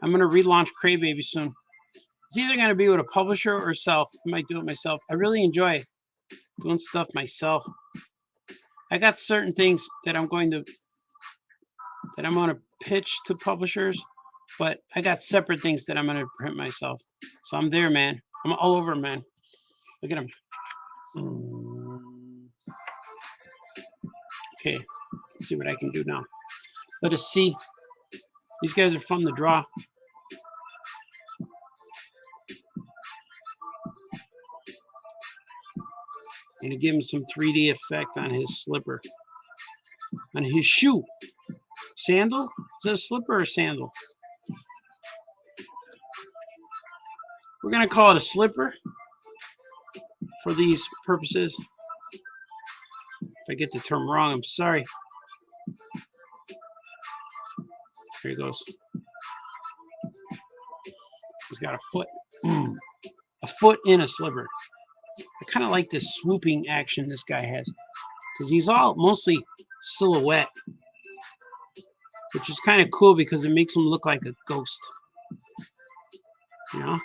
I'm gonna relaunch Crybaby soon. It's either going to be with a publisher or self. I might do it myself. I really enjoy doing stuff myself. I got certain things that I'm going to pitch to publishers, but I got separate things that I'm going to print myself. So I'm there, man. I'm all over, man. Look at him. Okay, let's see what I can do now. Let us see. These guys are fun to draw. I'm gonna give him some 3D effect on his slipper. On his shoe. Sandal? Is that a slipper or a sandal? We're gonna call it a slipper for these purposes. If I get the term wrong, I'm sorry. Here he goes. He's got a foot. A foot in a slipper. I kind of like this swooping action this guy has. Because he's all mostly silhouette. Which is kind of cool because it makes him look like a ghost. You know?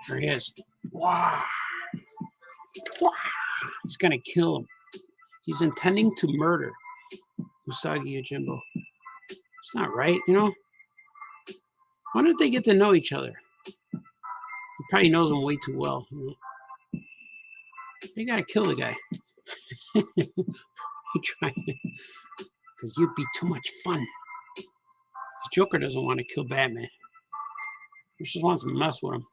There he is. Wow. He's gonna kill him. He's intending to murder Usagi Yojimbo. It's not right, you know? Why don't they get to know each other? He probably knows him way too well. You know? They gotta kill the guy. You try, because you'd be too much fun. The Joker doesn't want to kill Batman. He just wants to mess with him.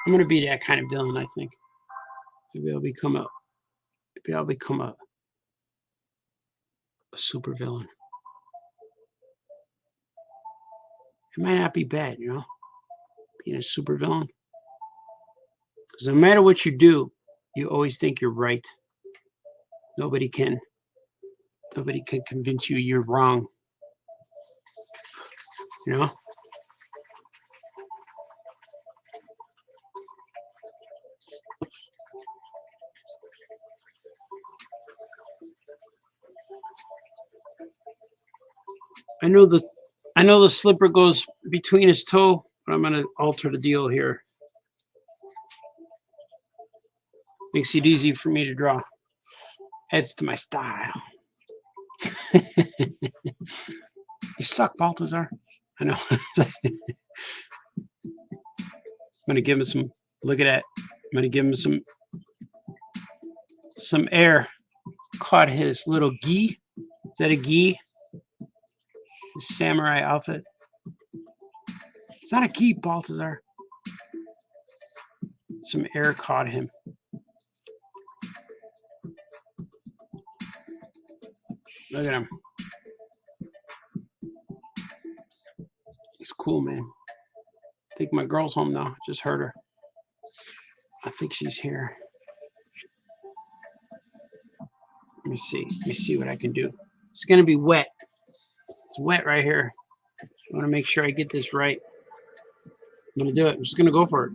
I'm gonna be that kind of villain, I think. Maybe I'll become a super villain. It might not be bad, you know, being a super villain. Because no matter what you do, you always think you're right. Nobody can convince you you're wrong. You know? I know the slipper goes between his toe, but I'm gonna alter the deal here. Makes it easy for me to draw. Adds to my style. You suck, Balthazar. I know. I'm gonna give him some. Look at that. I'm gonna give him some air. Caught his little gi. Is that a gi? His samurai outfit. It's not a gi, Balthazar. Some air caught him. Look at him. He's cool, man. I think my girl's home now. Just heard her. I think she's here. Let me see. Let me see what I can do. It's going to be wet. It's wet right here. I want to make sure I get this right. I'm going to do it. I'm just going to go for it.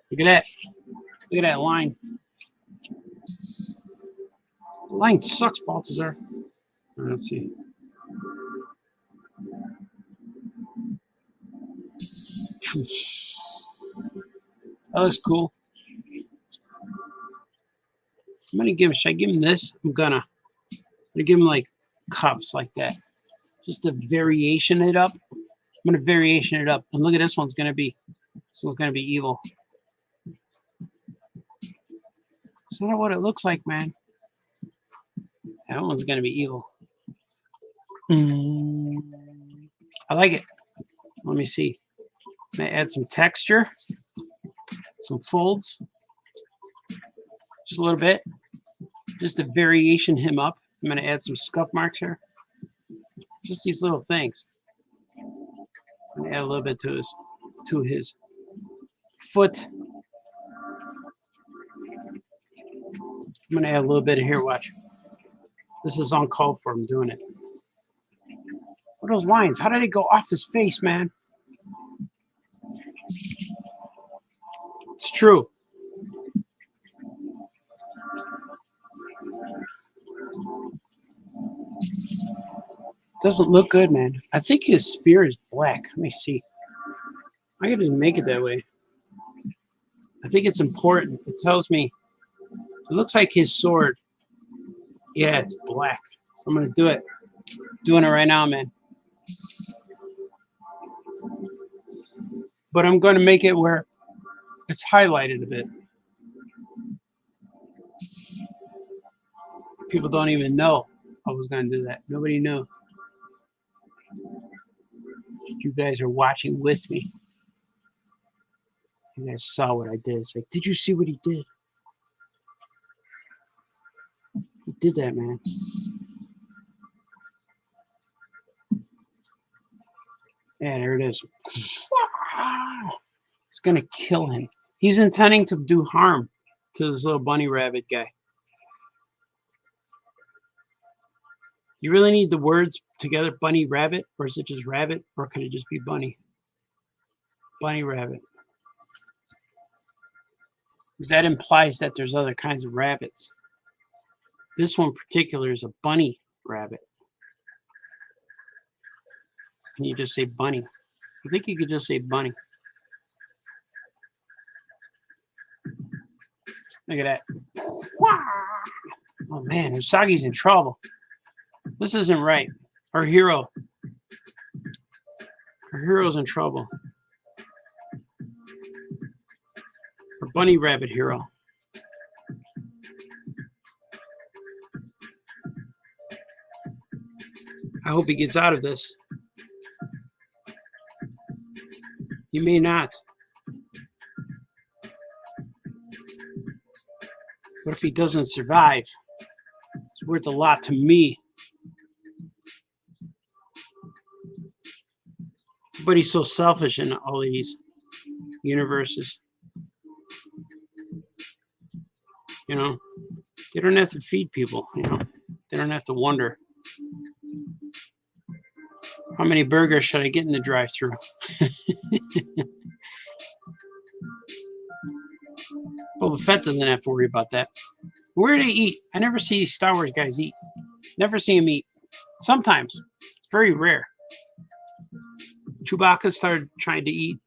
Look at that. Look at that line. The line sucks, Balthazar. Let's see. That looks cool. I'm gonna give. Should I give him this? I'm gonna give him like cuffs like that. Just to variation it up. I'm gonna variation it up. And look at this one's gonna be. This one's gonna be evil. It's not what it looks like, man. That one's gonna be evil. I like it. Let me see. I'm gonna add some texture, some folds, just a little bit, just to variation him up. I'm gonna add some scuff marks here. Just these little things. I'm gonna add a little bit to his foot. I'm gonna add a little bit of here. Watch. This is uncalled for. I'm doing it. What are those lines? How did it go off his face, man? It's true. Doesn't look good, man. I think his spear is black. Let me see. I gotta make it that way. I think it's important. It tells me. It looks like his sword. Yeah, it's black. So I'm gonna do it. Doing it right now, man. but I'm going to make it where it's highlighted a bit. People don't even know I was going to do that. Nobody knew. You guys are watching with me. You guys saw what I did. It's like, did you see what he did? He did that, man. Yeah, there it is. It's going to kill him. He's intending to do harm to this little bunny rabbit guy. You really need the words together, bunny rabbit, or is it just rabbit, or could it just be bunny? Bunny rabbit. Because that implies that there's other kinds of rabbits. This one in particular is a bunny rabbit. Can you just say bunny? I think you could just say bunny. Look at that. Oh man, Usagi's in trouble. This isn't right. Our hero's in trouble. Our bunny rabbit hero. I hope he gets out of this. He may not. What if he doesn't survive? It's worth a lot to me. But he's so selfish in all these universes. You know, they don't have to feed people, you know. They don't have to wonder, how many burgers should I get in the drive-thru? Boba Fett doesn't have to worry about that. Where do they eat? I never see Star Wars guys eat. Never see them eat. Sometimes. It's very rare. Chewbacca started trying to eat.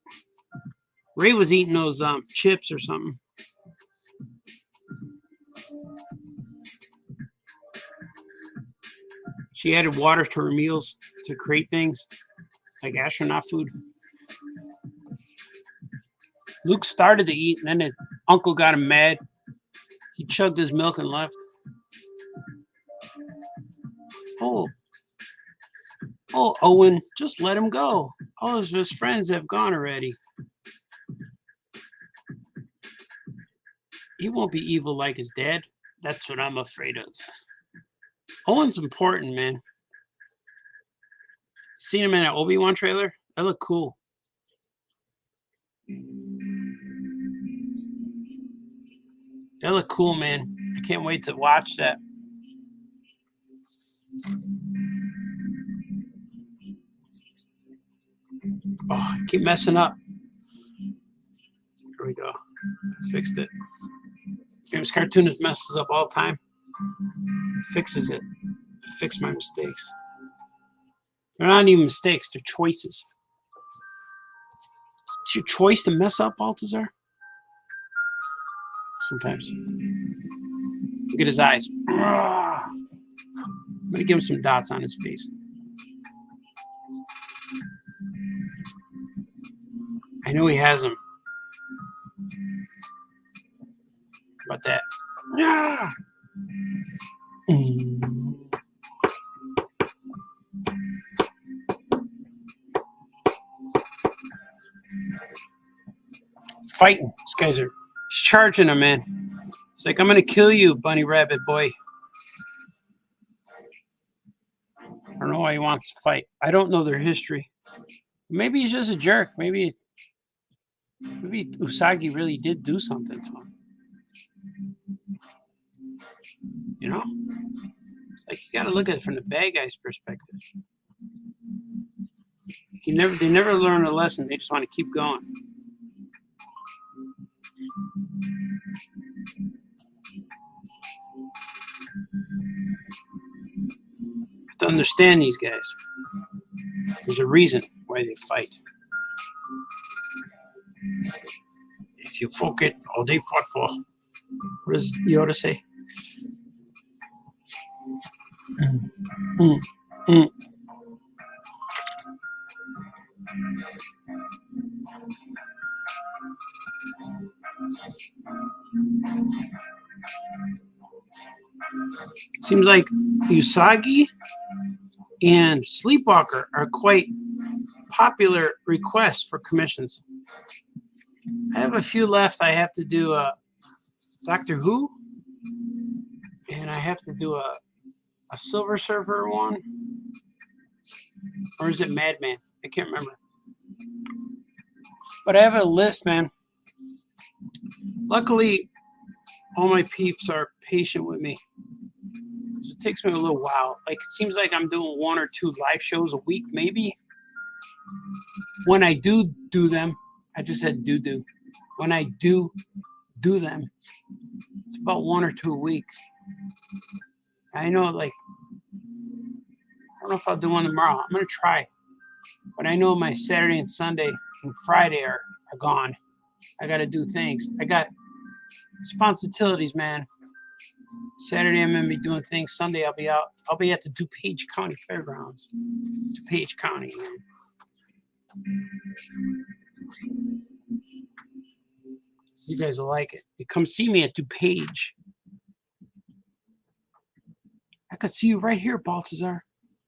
Rey was eating those chips or something. She added water to her meals to create things like astronaut food. Luke started to eat, and then his uncle got him mad. He chugged his milk and left. Oh, Owen, just let him go. All of his friends have gone already. He won't be evil like his dad. That's what I'm afraid of. Owen's important, man. Seen him in an Obi-Wan trailer? That looked cool. That looked cool, man. I can't wait to watch that. Oh, I keep messing up. Here we go. I fixed it. Famous Cartoonist messes up all the time. Fixes it. Fix my mistakes. They're not even mistakes, they're choices. It's your choice to mess up, Baltazar? Sometimes. Look at his eyes. I'm going to give him some dots on his face. I know he has them. How about that? Ah! Fighting. These guys are charging him, man. It's like, I'm going to kill you, bunny rabbit boy. I don't know why he wants to fight. I don't know their history. Maybe he's just a jerk. Maybe Usagi really did do something to him. You know? It's like, you got to look at it from the bad guy's perspective. They never learn a lesson. They just want to keep going. You have to understand these guys. There's a reason why they fight. If you forget all they fought for, what does Yoda say? Seems like Usagi and Sleepwalker are quite popular requests for commissions. I have a few left. I have to do Doctor Who, and I have to do a Silver Surfer one, or is it Madman? I can't remember. But I have a list, man. Luckily, all my peeps are patient with me. It takes me a little while. Like, it seems like I'm doing 1 or 2 live shows a week, maybe. When I do them, I just said do. When I do them, it's about 1 or 2 a week. I know, like, I don't know if I'll do one tomorrow. I'm going to try. But I know my Saturday and Sunday and Friday are gone. I got to do things. I got responsibilities, man. Saturday I'm going to be doing things. Sunday I'll be out. I'll be at the DuPage County Fairgrounds. DuPage County, man. You guys will like it. You come see me at DuPage. I could see you right here, Baltazar.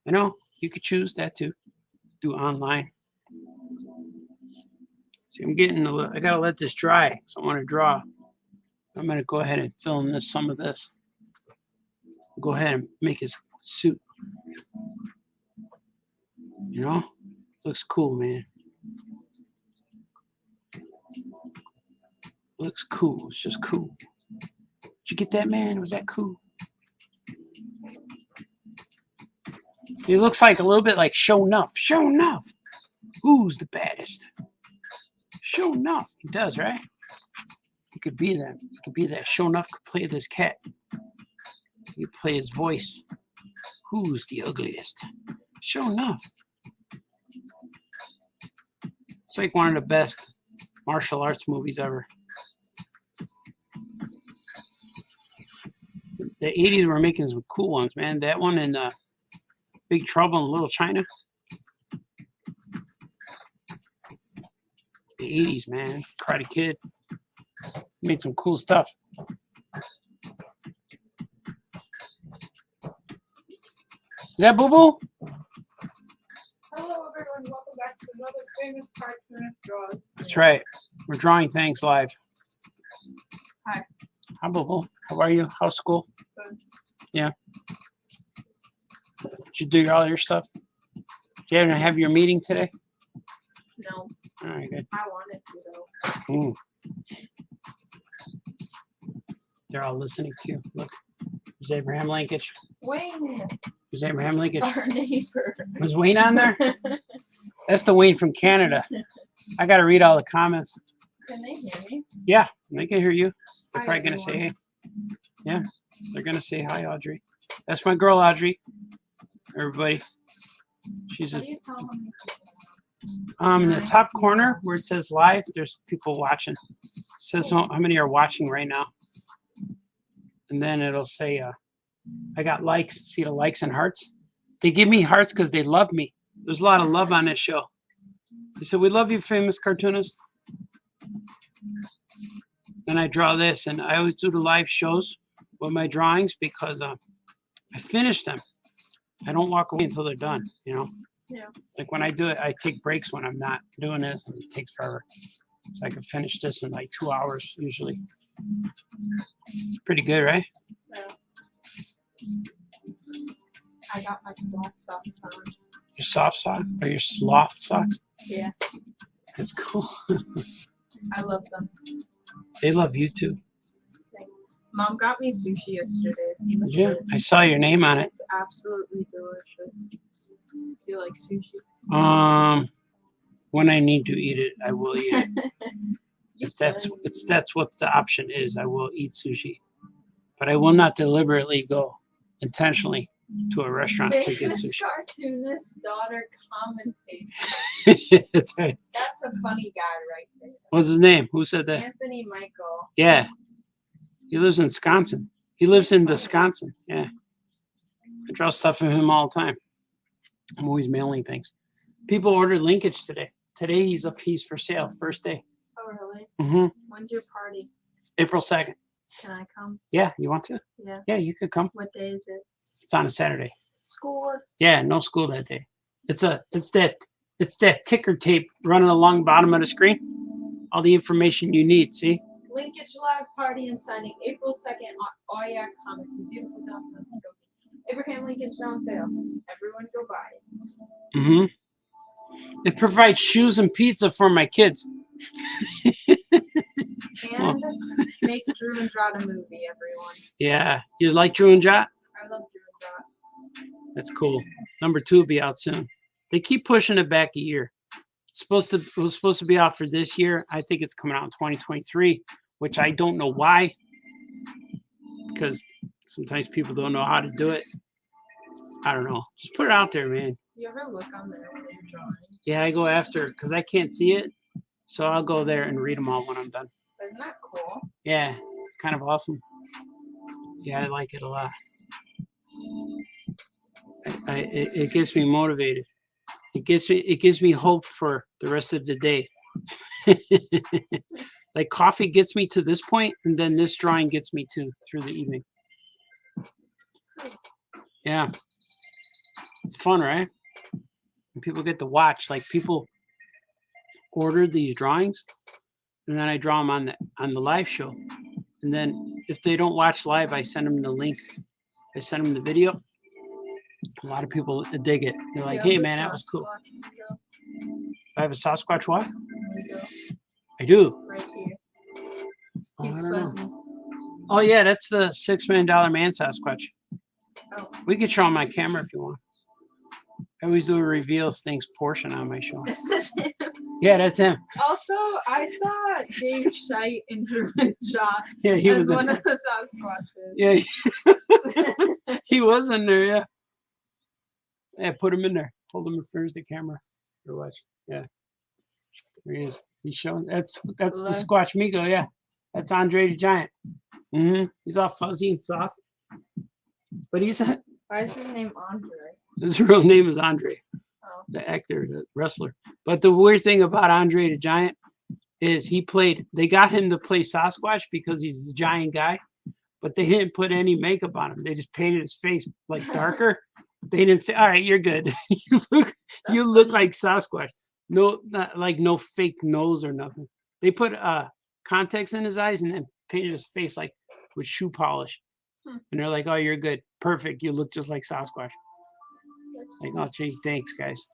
You know, you could choose that too. Do online. See, I'm getting I gotta let this dry, so I want to draw. I'm gonna go ahead and film some of this. Go ahead and make his suit. You know, looks cool, man. Looks cool. It's just cool. Did you get that, man? Was that cool? He looks like a little bit like Show Nuff. Show Nuff. Who's the baddest? Show Nuff. He does, right? He could be that. He could be that. Show Nuff could play this cat. He could play his voice. Who's the ugliest? Show Nuff. It's like one of the best martial arts movies ever. The 80s were making some cool ones, man. That one and Big Trouble in Little China. The 80s, man. Karate Kid. Made some cool stuff. Is that Boo Boo? Hello, everyone. Welcome back to another famous Cartoonist draws. That's right. We're drawing things live. Hi. Hi, Boo Boo. How are you? How's school? Good. Yeah. Did you do all your stuff? Did you have your meeting today? No, All right, good. I wanted to though. They're all listening to you. Look, there's Abraham Linkage. Wayne, There's Abraham Linkage. our neighbor. Was Wayne on there? That's the Wayne from Canada. I got to read all the comments. Can they hear me? Yeah, they can hear you. They're Hi, probably going to say hey. everyone. Yeah, they're going to say hi, Audrey. That's my girl, Audrey. Everybody. She's How a, do you tell them? in the top corner where it says live, there's people watching. It says how many are watching right now. And then it'll say, I got likes. See the likes and hearts? They give me hearts because they love me. There's a lot of love on this show. They said, we love you, famous cartoonist. Then I draw this, and I always do the live shows with my drawings because I finish them. I don't walk away until they're done, you know? Yeah. Like when I do it, I take breaks when I'm not doing this, and it takes forever. So I can finish this in like 2 hours usually. It's pretty good, right? Yeah. I got my sloth socks on. Your soft sock or your sloth socks? Yeah, That's cool. I love them. They love you too. Thanks. Mom got me sushi yesterday. It's in the Did you? fridge. I saw your name on it. It's absolutely delicious. Do you like sushi? When I need to eat it, I will eat it. You If that's can. that's what the option is, I will eat sushi. But I will not deliberately go intentionally to a restaurant to get Famous sushi. cartoonist daughter commentator. That's right. That's a funny guy right there. What's his name? Who said that? Anthony Michael. Yeah. He lives in Wisconsin. He lives in Wisconsin. Yeah. I draw stuff from him all the time. I'm always mailing things. People ordered Linkage today. Today he's for sale, first day. Oh, really? Mm-hmm. When's your party? April 2nd. Can I come? Yeah, you want to? Yeah. Yeah, you could come. What day is it? It's on a Saturday. School. Yeah, no school that day. It's that ticker tape running along the bottom of the screen. All the information you need. See? Linkage live party and signing April 2nd on Oyak Comics in beautiful downtown Skokie. Abraham Lincoln's on sale. Everyone go buy it. Mm-hmm. It provides shoes and pizza for my kids. And make Drew and Jot a movie, everyone. Yeah, you like Drew and Jot? I love Drew and Jot. That's cool. Number 2 will be out soon. They keep pushing it back a year. It was supposed to be out for this year. I think it's coming out in 2023, which I don't know why. Because sometimes people don't know how to do it. I don't know. Just put it out there, man. You ever look on there when you're drawing? Yeah, I go after because I can't see it. So I'll go there and read them all when I'm done. Isn't that cool? Yeah, it's kind of awesome. Yeah, I like it a lot. It gets me motivated. It gives me hope for the rest of the day. Like coffee gets me to this point, and then this drawing gets me through the evening. Yeah, it's fun, right? And people get to watch. Like people order these drawings, and then I draw them on the live show. And then if they don't watch live, I send them the link. I send them the video. A lot of people dig it. They're like, "Hey, man, that was cool." I have a Sasquatch what? I do. Right here. Oh, He's I don't know. fuzzy. Oh yeah, that's the $6 million man Sasquatch. Oh. We could show on my camera if you want. I always do a reveals things portion on my show. Is this him? Yeah, that's him. Also, I saw Dave Scheidt in Drew and Jot Yeah, he as was. one of the Sasquatches. Yeah, he was in there. Yeah. Yeah, put him in there. Hold him in front of the camera. Or watch. Yeah. There he is. He's showing. That's the Squatch Migo. Yeah, that's Andre the Giant. He's all fuzzy and soft. But Why is his name Andre? his real name is Andre, Oh. the actor, the wrestler. But the weird thing about Andre the Giant is they got him to play Sasquatch because he's a giant guy, but they didn't put any makeup on him. They just painted his face like darker. They didn't say, "All right, you're good. you look like Sasquatch." No, no fake nose or nothing. They put contacts in his eyes and then painted his face like with shoe polish. And they're like, "Oh, you're good. Perfect. You look just like Sasquatch." Like, "Oh, gee, thanks, guys."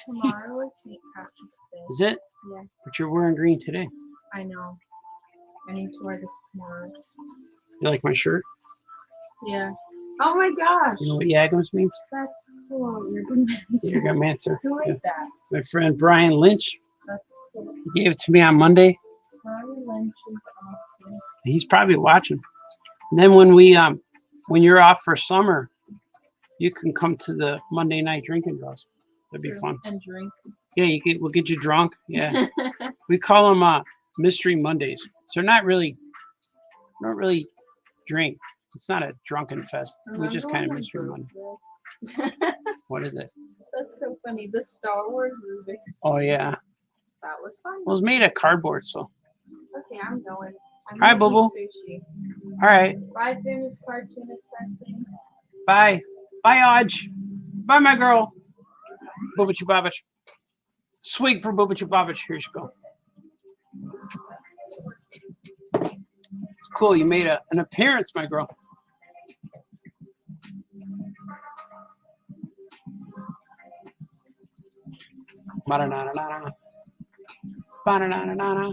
Tomorrow is St. Patrick's Day. Is it? Yeah, But you're wearing green today. I know. I need to wear this tomorrow. You like my shirt? Yeah. Oh my gosh. You know what Yagams means? That's cool. You're good. You're a good mancer. Who Yeah. ate that? My friend Brian Lynch. That's cool. He gave it to me on Monday. Brian Lynch is awesome. He's probably watching. And then when you're off for summer, you can come to the Monday night drinking draws. That'd be fun. And drink. Yeah, we'll get you drunk. Yeah, we call them Mystery Mondays. So they're not really drink. It's not a drunken fest. We just kind of Mystery Monday. What is it? That's so funny. The Star Wars Rubik's. Oh yeah. That was fun. Well, it was made of cardboard, so. Okay, I'm going. I'm All right, gonna Boo-Boo. eat sushi. All right. Bye, famous cartoonist thing. Bye. Bye, Odge. Bye, my girl. Boobich Babich. Swig for Boobich Babich. Here you go. It's cool. You made an appearance, my girl. Ba-da-na-na-na-na. Ba-da-na-na-na-na.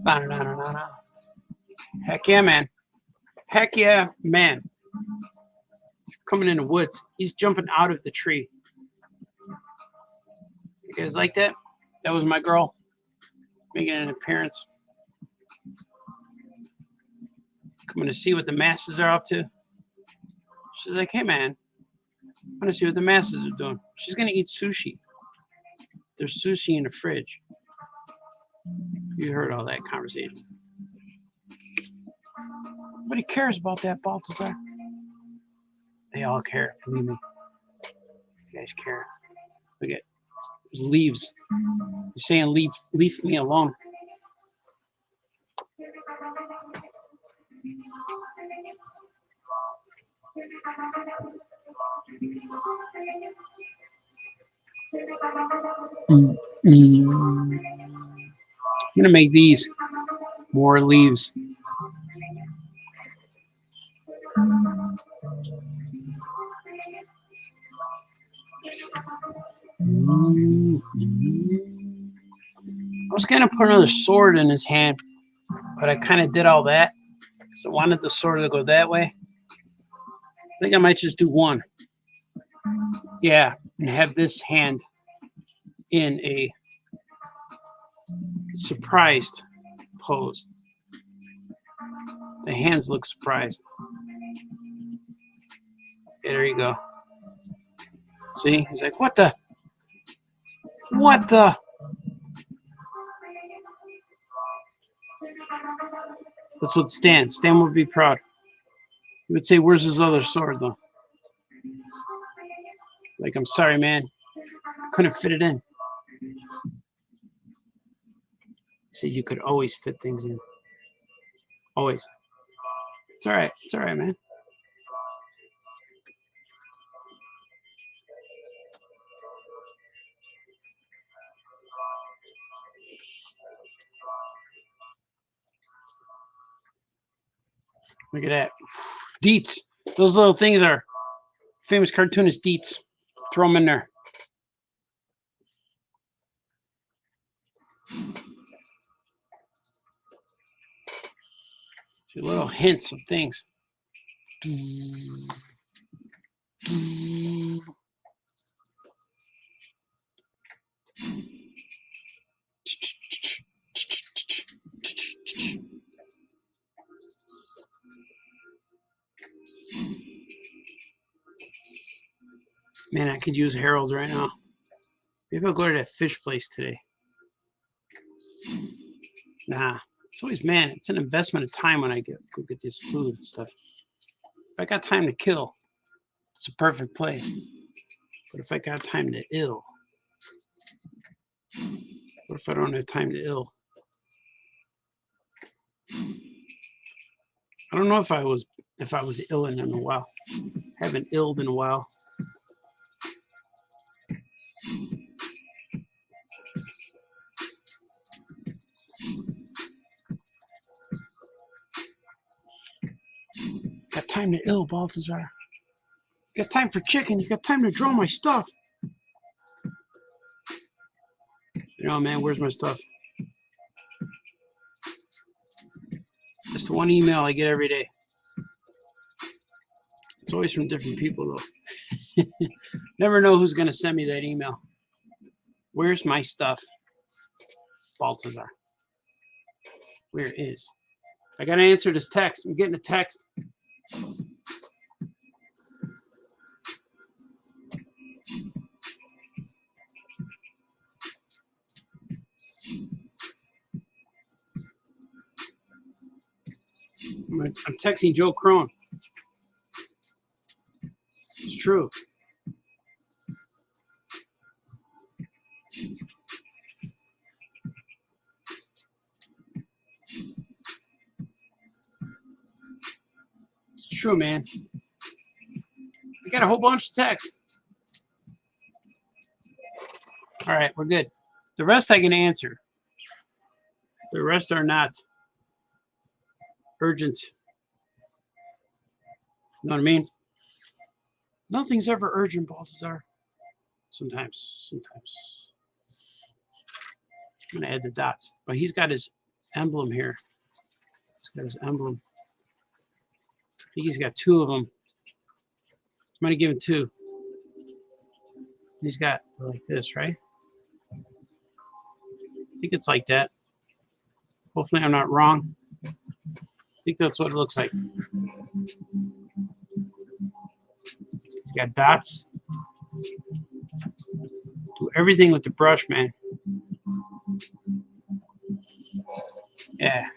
Ba-da-na-na-na-na. Heck yeah, man. Heck yeah, man. Coming in the woods. He's jumping out of the tree. You guys like that? That was my girl making an appearance. Coming to see what the masses are up to. She's like, "Hey, man, I want to see what the masses are doing." She's going to eat sushi. There's sushi in the fridge. You heard all that conversation. Nobody cares about that, Balthazar. They all care. Believe me. You guys care. Look at there's leaves. He's saying leave me alone. I'm gonna make these more leaves. I was gonna put another sword in his hand, but I kind of did all that because I wanted the sword to go that way. I think I might just do one. Yeah, and have this hand in a surprised pose. The hands look surprised. Yeah, there you go. See? He's like, what the? What the? That's what Stan would be proud. He would say, where's his other sword, though? Like, I'm sorry, man. Couldn't fit it in. So you could always fit things in. Always. It's all right. It's all right, man. Look at that. Deets. Those little things are famous cartoonist deets. Throw them in there. See, little hints of things. Man, I could use Harold right now. Maybe I'll go to that fish place today. Nah, it's always, man, it's an investment of time when I go get this food and stuff. If I got time to kill, it's a perfect place. But if I got time to ill, what if I don't have time to ill? I don't know if I was ill in a while. I haven't illed in a while. Got time to ill, Balthazar. Got time for chicken. You got time to draw my stuff. You know, man, where's my stuff? That's the one email I get every day. It's always from different people, though. Never know who's going to send me that email. Where's my stuff? Balthazar. Where is? I got to answer this text. I'm getting a text. I'm texting Joe Crone. It's true. It's true, man. I got a whole bunch of texts. All right, we're good. The rest I can answer. The rest are not urgent. You know what I mean? Nothing's ever urgent, Balthazar. Sometimes. I'm going to add the dots. But he's got his emblem here. He's got his emblem. I think he's got two of them. I'm going to give him two. He's got like this, right? I think it's like that. Hopefully I'm not wrong. I think that's what it looks like. You got dots. Do everything with the brush, man. Yeah.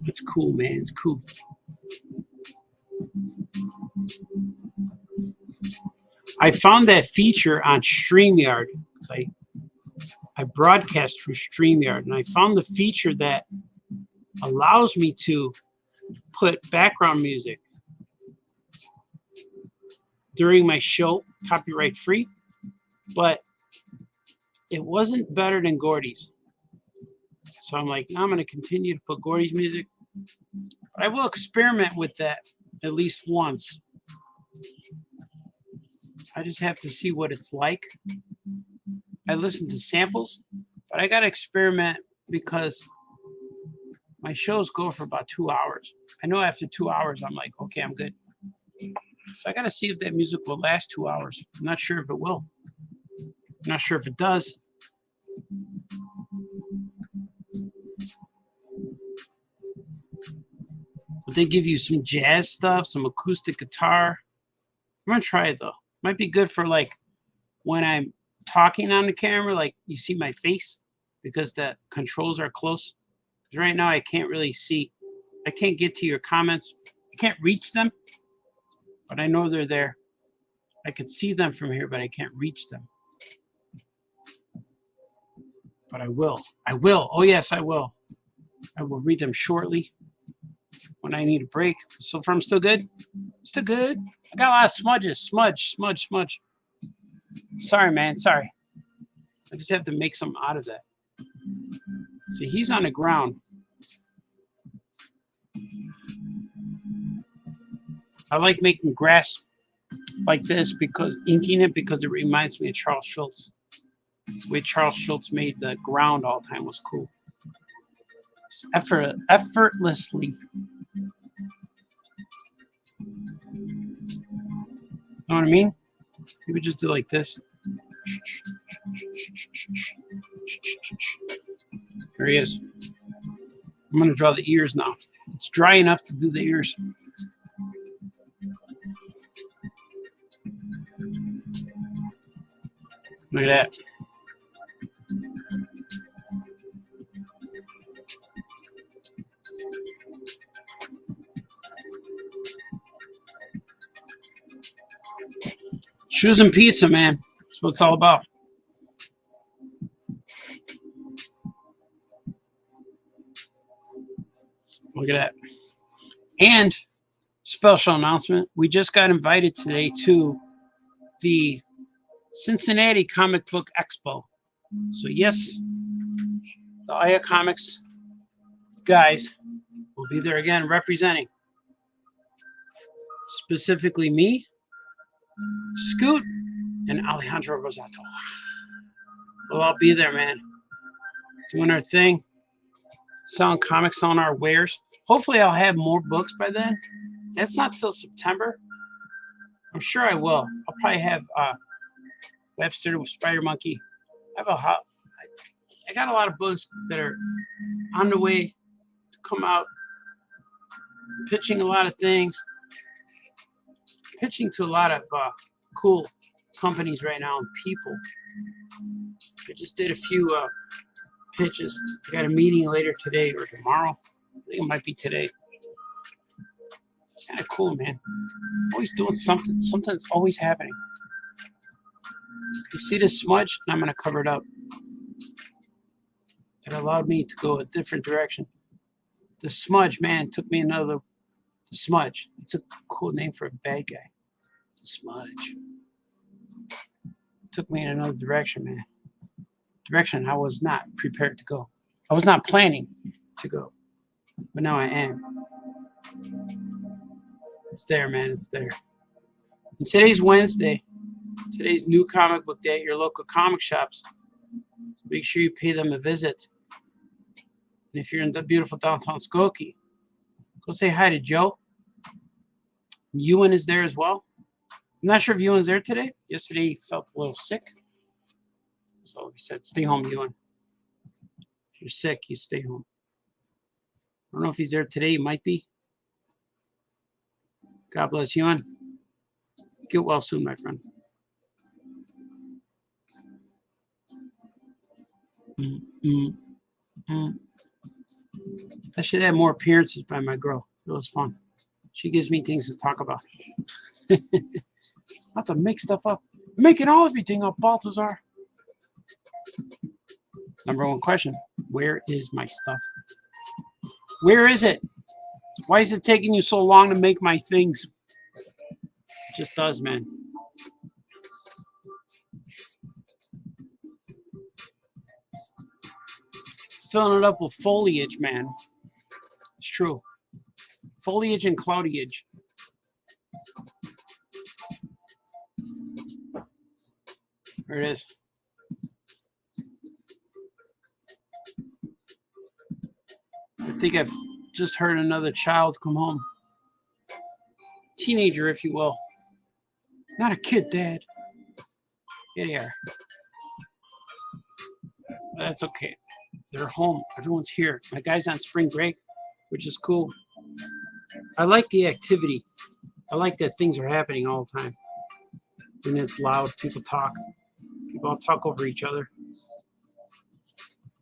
It's cool, man. It's cool. I found that feature on StreamYard. I broadcast through StreamYard, and I found the feature that allows me to put background music during my show, copyright free, but it wasn't better than Gordy's. So I'm like, no, I'm going to continue to put Gordy's music. But I will experiment with that at least once. I just have to see what it's like. I listen to samples, but I got to experiment because my shows go for about 2 hours. I know after 2 hours, I'm like, okay, I'm good. So I got to see if that music will last 2 hours. I'm not sure if it will. I'm not sure if it does. But they give you some jazz stuff, some acoustic guitar. I'm going to try it, though. Might be good for, like, when I'm talking on the camera, like, you see my face because the controls are close. Because right now I can't really see. I can't get to your comments. I can't reach them, but I know they're there. I can see them from here, but I can't reach them. But I will. I will. Oh, yes, I will. I will read them shortly when I need a break. So far, I'm still good. Still good. I got a lot of smudges. Smudge. Sorry, man. Sorry. I just have to make something out of that. See, he's on the ground. I like making grass like this because inking it because it reminds me of Charles Schultz. The way Charles Schultz made the ground all the time was cool. Effortlessly. Know what I mean? You would just do like this. There he is. I'm going to draw the ears now. It's dry enough to do the ears. Look at that. Shoes and pizza, man. That's what it's all about. Look at that. And special announcement. We just got invited today to the Cincinnati Comic Book Expo. So yes, the Aya Comics guys will be there again representing. Specifically me, Scoot, and Alejandro Rosato. We'll all be there, man. Doing our thing. Selling comics on our wares. Hopefully I'll have more books by then. That's not till September. I'm sure I will. I'll probably have Webster with Spider Monkey. I got a lot of books that are on the way to come out. I'm pitching a lot of things. Pitching to a lot of cool companies right now and people. I just did a few pitches. I got a meeting later today or tomorrow. I think it might be today. It's kind of cool, man. Always doing something. Something's always happening. You see this smudge? And I'm going to cover it up. It allowed me to go a different direction. The smudge, man, took me another... The smudge. It's a cool name for a bad guy. The smudge. Took me in another direction, man. Direction I was not prepared to go. I was not planning to go. But now I am. It's there, man. It's there. And today's Wednesday. Today's new comic book day at your local comic shops. So make sure you pay them a visit. And if you're in the beautiful downtown Skokie, go say hi to Joe. Ewan is there as well. I'm not sure if Ewan's there today. Yesterday he felt a little sick. So he said, stay home, Ewan. If you're sick, you stay home. I don't know if he's there today. He might be. God bless Ewan. Get well soon, my friend. I should have more appearances by my girl. It was fun. She gives me things to talk about. Not to make stuff up. Making everything up, Baltazar. Number one question, where is my stuff? Where is it? Why is it taking you so long to make my things? It just does, man. Filling it up with foliage, man. It's true. Foliage and cloudyage. There it is. I think I've just heard another child come home. Teenager, if you will. Not a kid, Dad. Get here. That's okay. They're home. Everyone's here. My guy's on spring break, which is cool. I like the activity. I like that things are happening all the time. And it's loud. People talk. People all talk over each other.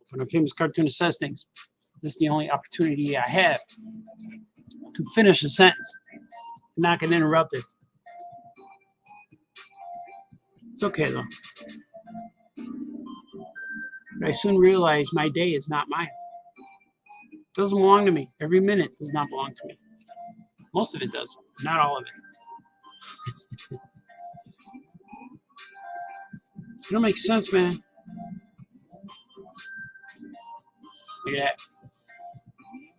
When a famous cartoonist says things, this is the only opportunity I have to finish a sentence, not get interrupted. It's okay, though. But I soon realized my day is not mine. It doesn't belong to me. Every minute does not belong to me. Most of it does, not all of it. It don't make sense, man. Look at that.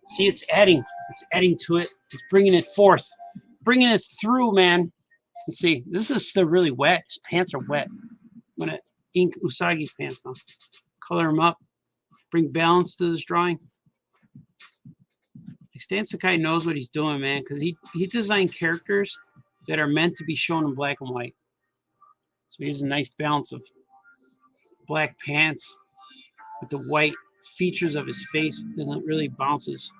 See, it's adding. It's adding to it. It's bringing it forth. Bringing it through, man. Let's see. This is still really wet. His pants are wet. I'm going to ink Usagi's pants now. Color them up. Bring balance to this drawing. Stan Sakai knows what he's doing, man, because he designed characters that are meant to be shown in black and white. So he has a nice balance of black pants with the white features of his face, and it really bounces.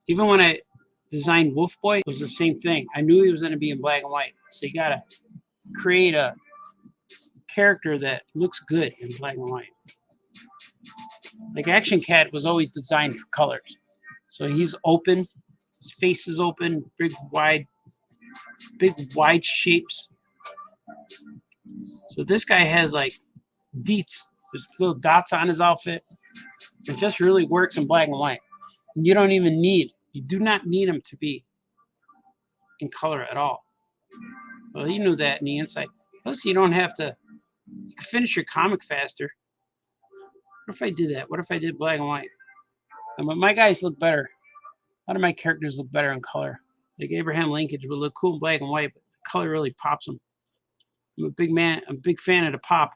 Even when I designed Wolf Boy, it was the same thing. I knew he was going to be in black and white, so you got to create a character that looks good in black and white. Like Action Cat was always designed for colors. So he's open, his face is open, big wide shapes. So this guy has like deets, there's little dots on his outfit. It just really works in black and white. And you do not need him to be in color at all. Well, you knew that in the inside. Plus, you don't have to, you can finish your comic faster. What if I did that? What if I did black and white? And my guys look better. A lot of my characters look better in color. Like Abraham Linkage would look cool in black and white, but the color really pops them. I'm a big fan of the pop.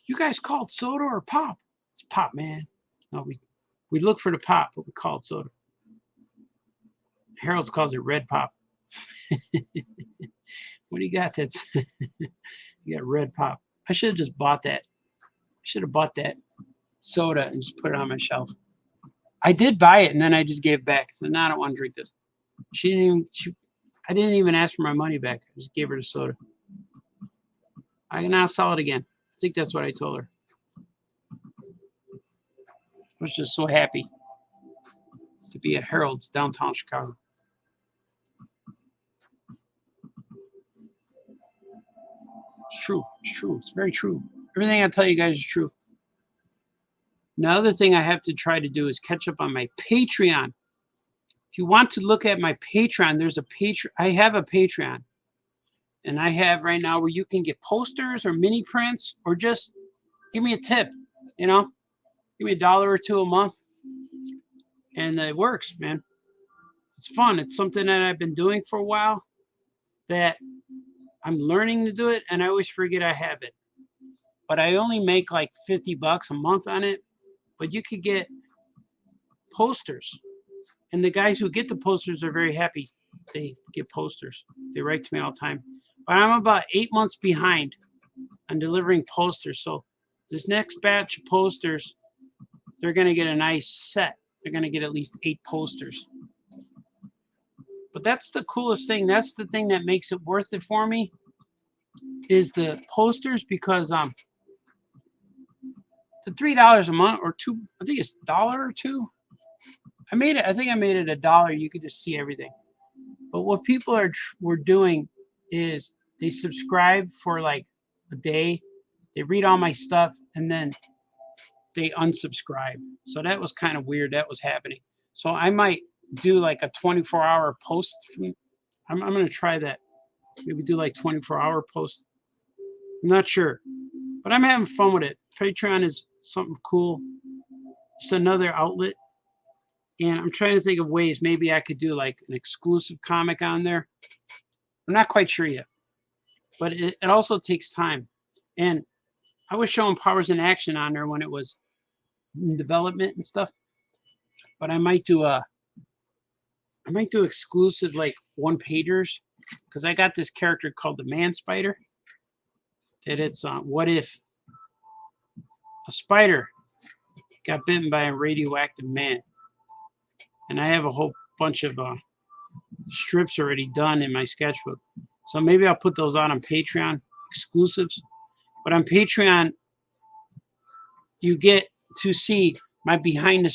You guys call it soda or pop? It's pop, man. No, we look for the pop, but we call it soda. Harold's calls it red pop. What do you got that's you got red pop? I should have just bought that. I should have bought that soda and just put it on my shelf. I did buy it and then I just gave it back. So now I don't want to drink this. I didn't even ask for my money back. I just gave her the soda. I can now sell it again. I think that's what I told her. I was just so happy to be at Harold's downtown Chicago. It's true. It's true. It's very true. Everything I tell you guys is true. Another thing I have to try to do is catch up on my Patreon. If you want to look at my Patreon, there's a Patreon. I have a Patreon. And I have right now where you can get posters or mini prints or just give me a tip, you know? Give me $1 or $2 a month. And it works, man. It's fun. It's something that I've been doing for a while that I'm learning to do it, and I always forget I have it. But I only make like $50 a month on it. But you could get posters. And the guys who get the posters are very happy. They get posters. They write to me all the time. But I'm about 8 months behind on delivering posters. So this next batch of posters, they're going to get a nice set. They're going to get at least 8 posters. But that's the coolest thing. That's the thing that makes it worth it for me is the posters, because the $3 a month or $2, I think it's $1 or $2. I think I made it $1. You could just see everything. But what people were doing is they subscribe for like a day. they read all my stuff, and then they unsubscribe. So that was kind of weird. That was happening. So I might do like a 24-hour post. I'm going to try that. Maybe do like 24-hour post. I'm not sure. But I'm having fun with it. Patreon is something cool. Just another outlet. And I'm trying to think of ways maybe I could do like an exclusive comic on there. I'm not quite sure yet. But it also takes time. And I was showing Powers in Action on there when it was in development and stuff. But I might do exclusive like one-pagers, because I got this character called the Man Spider. That it's what if a spider got bitten by a radioactive man. And I have a whole bunch of strips already done in my sketchbook. So maybe I'll put those out on Patreon, exclusives. But on Patreon, you get to see my behind the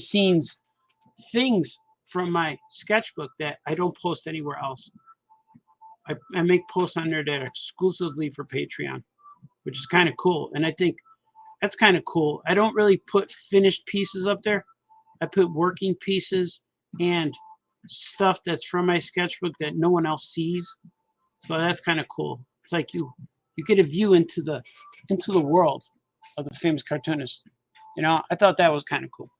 scenes things from my sketchbook that I don't post anywhere else. I make posts on there that are exclusively for Patreon, which is kind of cool. And I think that's kind of cool. I don't really put finished pieces up there. I put working pieces and stuff that's from my sketchbook that no one else sees. So that's kind of cool. It's like you get a view into the world of the famous cartoonist. You know, I thought that was kind of cool.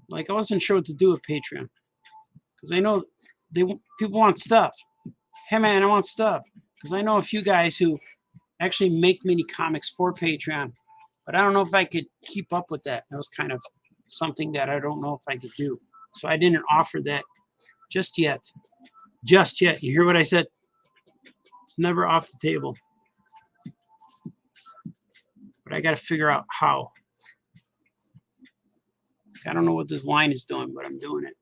Like, I wasn't sure what to do with Patreon, because I know people want stuff. Hey man, I want stuff. Because I know a few guys who actually make mini comics for Patreon, but I don't know if I could keep up with that. That was kind of something that I don't know if I could do. So I didn't offer that just yet. Just yet. You hear what I said? It's never off the table. But I got to figure out how. I don't know what this line is doing, but I'm doing it.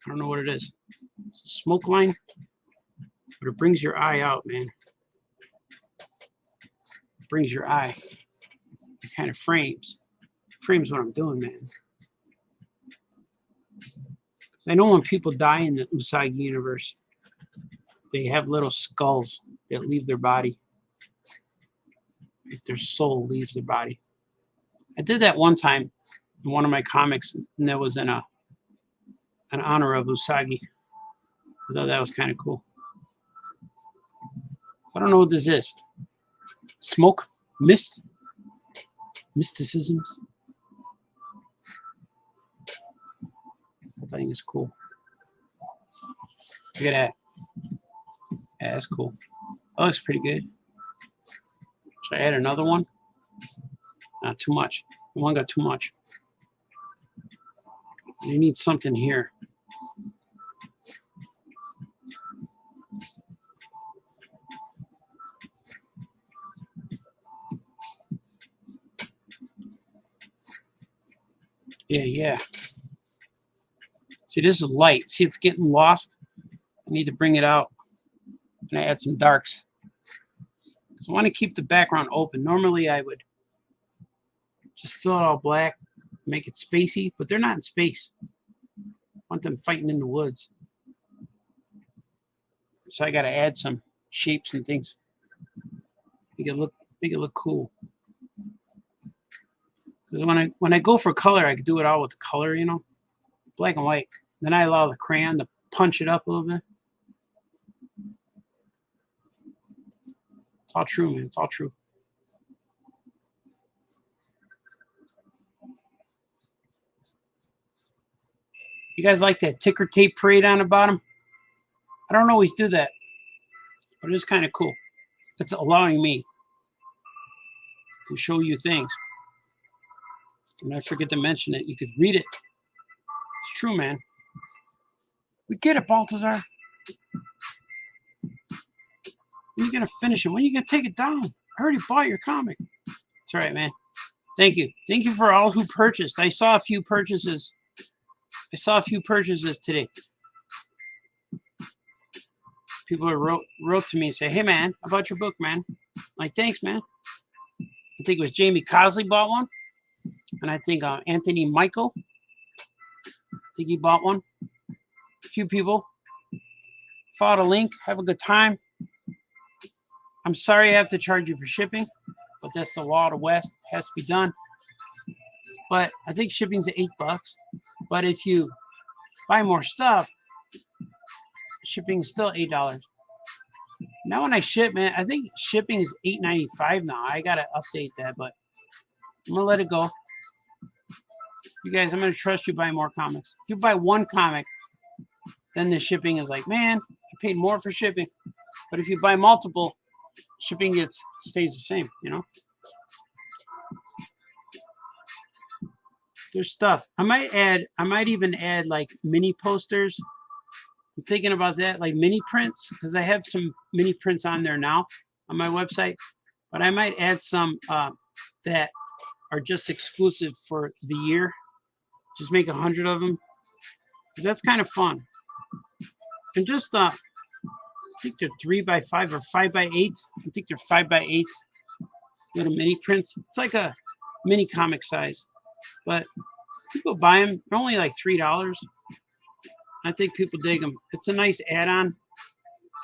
I don't know what it is. It's a smoke line, but it brings your eye out, man. It brings your eye. It kind of frames what I'm doing, man. Because I know when people die in the Usagi universe, they have little skulls that leave their body. If their soul leaves their body. I did that one time in one of my comics, and that was in honor of Usagi. I thought that was kind of cool. I don't know what this is. Smoke? Mist? Mysticisms? I think it's cool. Look at that. Yeah, that's cool. That looks pretty good. Should I add another one? Not too much. One got too much. You need something here. Yeah. See, this is light. See, it's getting lost. I need to bring it out. And I add some darks. So I want to keep the background open. Normally, I would just fill it all black, make it spacey, but they're not in space. I want them fighting in the woods. So I got to add some shapes and things. Make it look cool. Because when I go for color, I can do it all with the color, you know, black and white. Then I allow the crayon to punch it up a little bit. It's all true, man. It's all true. You guys like that ticker tape parade on the bottom? I don't always do that, but it's kind of cool. It's allowing me to show you things. And I forget to mention it. You could read it. It's true, man. We get it, Baltazar. When are you going to finish it? When are you going to take it down? I already bought your comic. It's all right, man. Thank you. Thank you for all who purchased. I saw a few purchases. Today. People wrote to me and say, hey, man, how about your book, man? I'm like, thanks, man. I think it was Jamie Cosley bought one. And I think Anthony Michael, I think he bought one. A few people. Follow the link. Have a good time. I'm sorry I have to charge you for shipping, but that's the law of the West. It has to be done. But I think shipping's $8. But if you buy more stuff, shipping is still $8. Now when I ship, man, I think shipping is $8.95 now. I gotta update that, but I'm gonna let it go. You guys, I'm gonna trust you buy more comics. If you buy one comic, then the shipping is like, man, I paid more for shipping. But if you buy multiple, shipping stays the same, you know. There's stuff. I might even add like mini posters. I'm thinking about that, like mini prints, because I have some mini prints on there now on my website. But I might add some that are just exclusive for the year. Just make 100 of them. That's kind of fun. And just I think they're 3x5 or 5x8. I think they're 5x8 little mini prints. It's like a mini comic size, but people buy them. They're only like $3. I think people dig them. It's a nice add-on if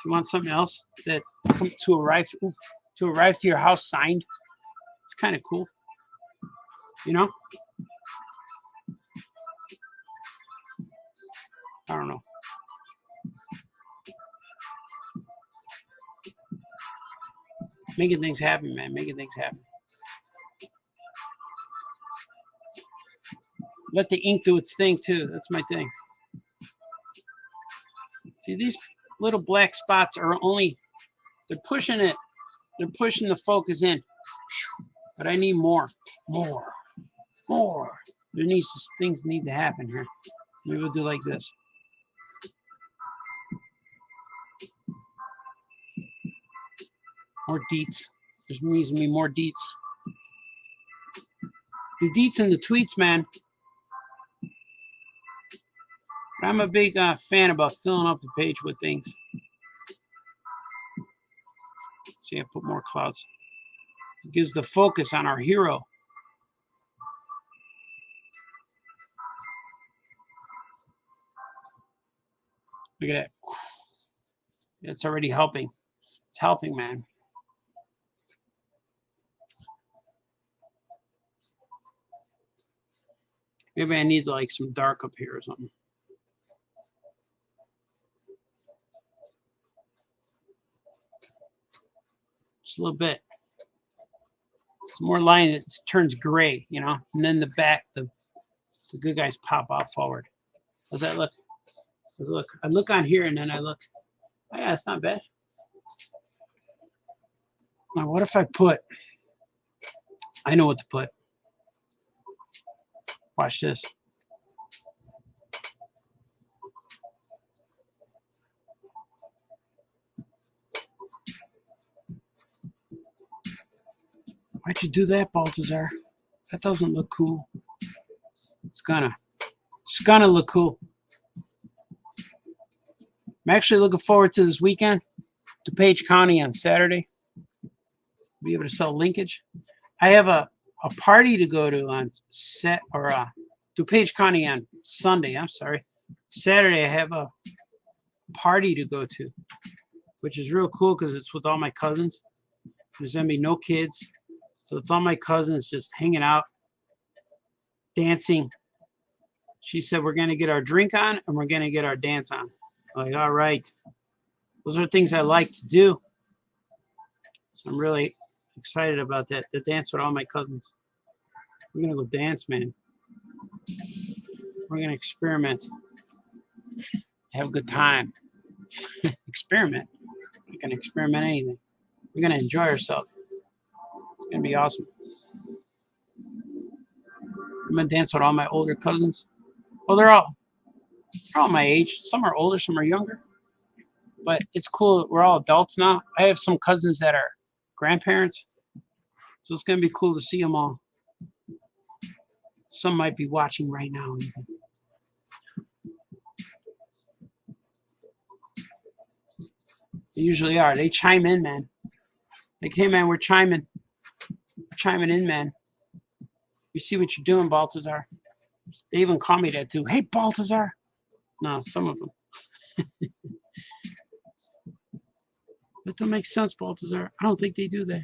you want something else that come to arrive to your house signed. It's kind of cool, you know. I don't know. Making things happen, man. Making things happen. Let the ink do its thing, too. That's my thing. See, these little black spots are they're pushing it. They're pushing the focus in. But I need more. Things need to happen here. Maybe we'll do like this. More deets. There's needs to be more deets. The deets and the tweets, man. I'm a big fan about filling up the page with things. See, I put more clouds. It gives the focus on our hero. Look at that. It's already helping. It's helping, man. Maybe I need like some dark up here or something. Just a little bit. Some more line that turns gray, you know, and then the back, the good guys pop out forward. Does that look? Does it look? I look on here and then I look. Oh, yeah, it's not bad. Now, what if I put? I know what to put. Watch this. Why'd you do that, Baltazar? That doesn't look cool. It's gonna look cool. I'm actually looking forward to this weekend. DuPage County on Saturday. Be able to sell linkage. I have a party to go to on DuPage County on Sunday. I'm sorry. Saturday I have a party to go to, which is real cool because it's with all my cousins. There's gonna be no kids, so it's all my cousins just hanging out, dancing. She said we're gonna get our drink on and we're gonna get our dance on. I'm like, all right. Those are things I like to do. So I'm really excited about that. To dance with all my cousins. We're gonna go dance, man. We're gonna experiment. Have a good time. Experiment. We're gonna experiment anything. We're gonna enjoy ourselves. It's gonna be awesome. I'm gonna dance with all my older cousins. Well, they're all my age. Some are older, some are younger. But it's cool. We're all adults now. I have some cousins that are grandparents. So it's going to be cool to see them all. Some might be watching right now. Even. They usually are. They chime in, man. Like, hey, man, we're chiming. We're chiming in, man. You see what you're doing, Baltazar. They even call me that, too. Hey, Baltazar. No, some of them. That don't make sense, Baltazar. I don't think they do that.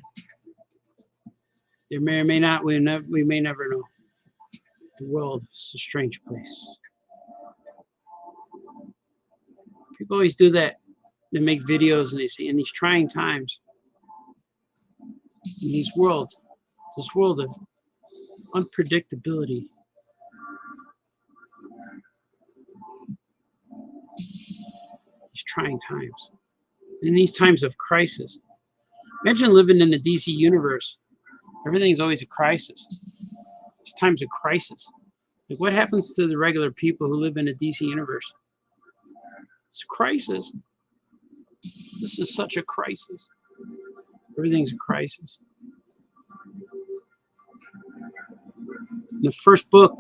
They may or may not. We may never know. The world is a strange place. People always do that. They make videos and they say, in these trying times, in this world of unpredictability, these trying times, in these times of crisis. Imagine living in the DC universe. Everything's always a crisis. It's times of crisis. Like, what happens to the regular people who live in the DC universe? It's a crisis. This is such a crisis. Everything's a crisis. The first book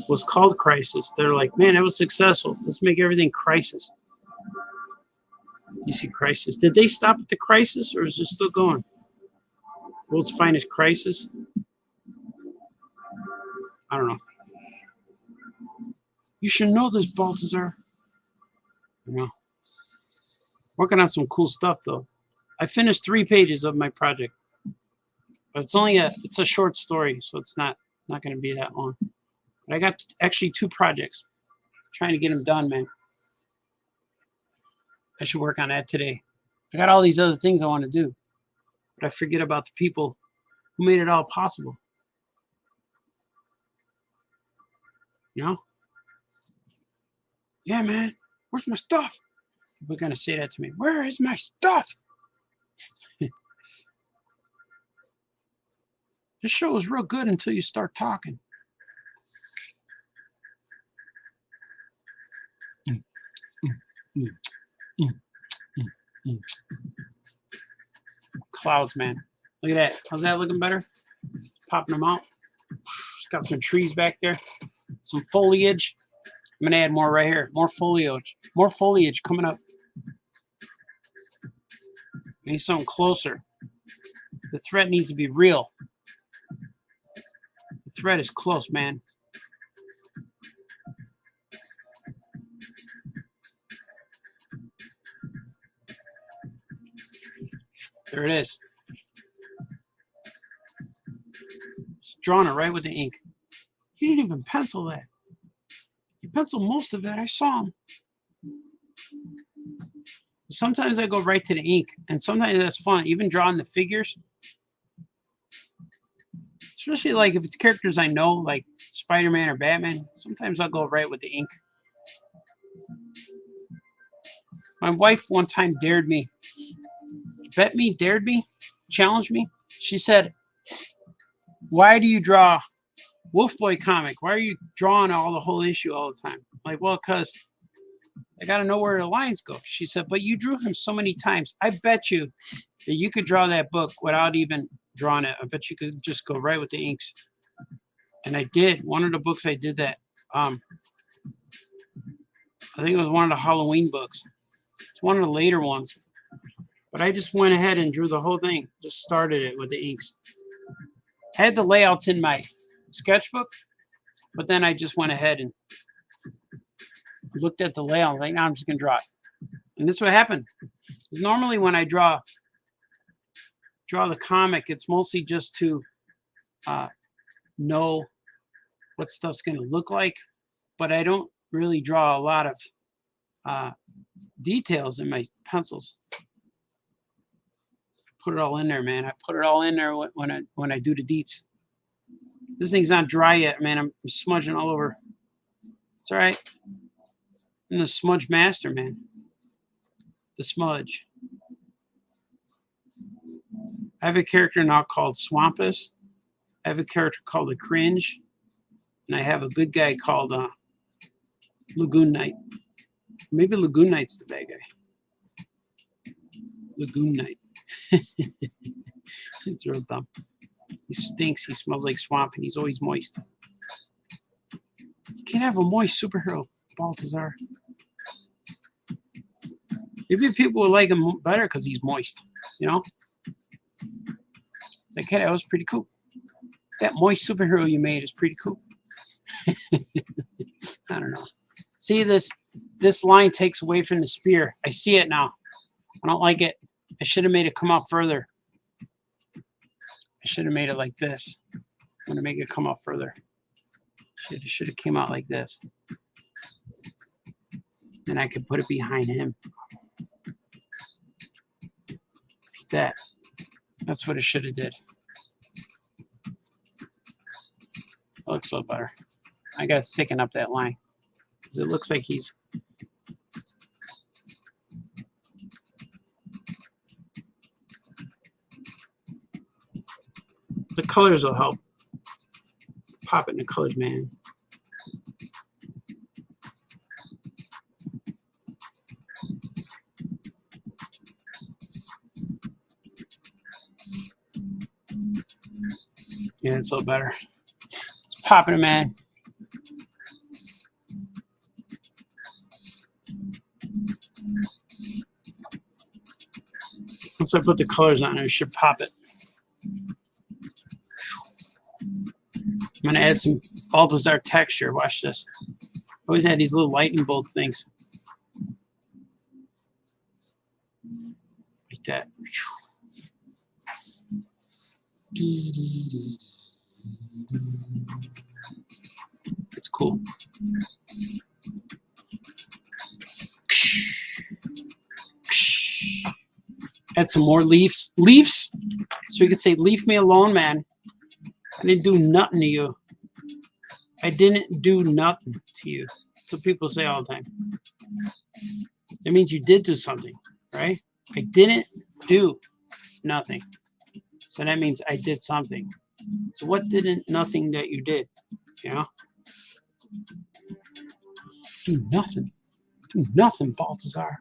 was called Crisis. They're like, man, that was successful. Let's make everything crisis. You see Crisis. Did they stop at the crisis, or is it still going? World's Finest Crisis? I don't know. You should know this, Baltazar. You know. Working on some cool stuff, though. I finished 3 pages of my project. But it's a short story, so it's not going to be that long. But I got actually 2 projects. I'm trying to get them done, man. I should work on that today. I got all these other things I want to do, but I forget about the people who made it all possible. You know? Yeah, man. Where's my stuff? People are going to say that to me. Where is my stuff? This show is real good until you start talking. Clouds, man. Look at that. How's that looking better? Popping them out. It's got some trees back there. Some foliage. I'm going to add more right here. More foliage. More foliage coming up. Maybe something closer. The threat needs to be real. The threat is close, man. There it is. Just drawing it right with the ink. He didn't even pencil that. He penciled most of it. I saw him. Sometimes I go right to the ink, and sometimes that's fun. Even drawing the figures. Especially like if it's characters I know, like Spider-Man or Batman. Sometimes I'll go right with the ink. My wife one time dared me. Dared me, challenged me. She said, why do you draw Wolf Boy comic? Why are you drawing the whole issue all the time? I'm like, well, because I got to know where the lines go. She said, but you drew him so many times. I bet you that you could draw that book without even drawing it. I bet you could just go right with the inks. And I did. One of the books I did that. I think it was one of the Halloween books. It's one of the later ones. But I just went ahead and drew the whole thing. Just started it with the inks. I had the layouts in my sketchbook, but then I just went ahead and looked at the layout. I was like, now I'm just going to draw it. And this is what happened. Because normally when I draw the comic, it's mostly just to know what stuff's going to look like. But I don't really draw a lot of details in my pencils. Put it all in there, man. I put it all in there when I do the deets. This thing's not dry yet, man. I'm smudging all over. It's all right. I'm the smudge master, man. The smudge. I have a character now called Swampus. I have a character called the Cringe. And I have a good guy called Lagoon Knight. Maybe Lagoon Knight's the bad guy. Lagoon Knight. It's real dumb. He stinks. He smells like swamp, and he's always moist. You can't have a moist superhero, Baltazar. Maybe people would like him better because he's moist, you know? It's like, hey, that was pretty cool. That moist superhero you made is pretty cool. I don't know. See, this line takes away from the spear. I see it now. I don't like it. I should have made it come out further. I should have made it like this. I'm going to make it come out further. Should have came out like this. Then I could put it behind him. Like that. That's what it should have did. Looks a little better. I got to thicken up that line. Because it looks like he's... The colors will help. Pop it in the colors, man. Yeah, it's a little better. It's popping it, man. Once I put the colors on, I should pop it. I'm going to add some Balthazar texture. Watch this. I always add these little lightning bolt things. Like that. It's cool. Add some more leaves. Leaves? So you could say, leave me alone, man. I didn't do nothing to you. I didn't do nothing to you. That's what people say all the time. That means you did do something, right? I didn't do nothing. So that means I did something. So what didn't nothing that you did? You know? Do nothing. Do nothing, Balthazar.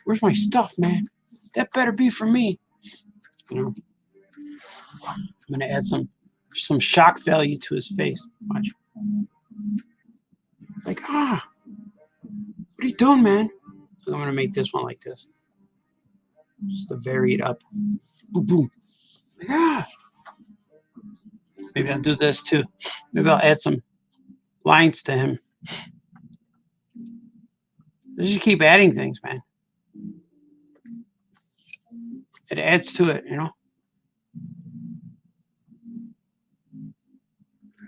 Where's my stuff, man? That better be for me. You know? I'm gonna add some shock value to his face. Watch. Like, what are you doing, man? I'm gonna make this one like this. Just to vary it up. Boom, boom. Like, Maybe I'll do this too. Maybe I'll add some lines to him. Let's just keep adding things, man. It adds to it, you know?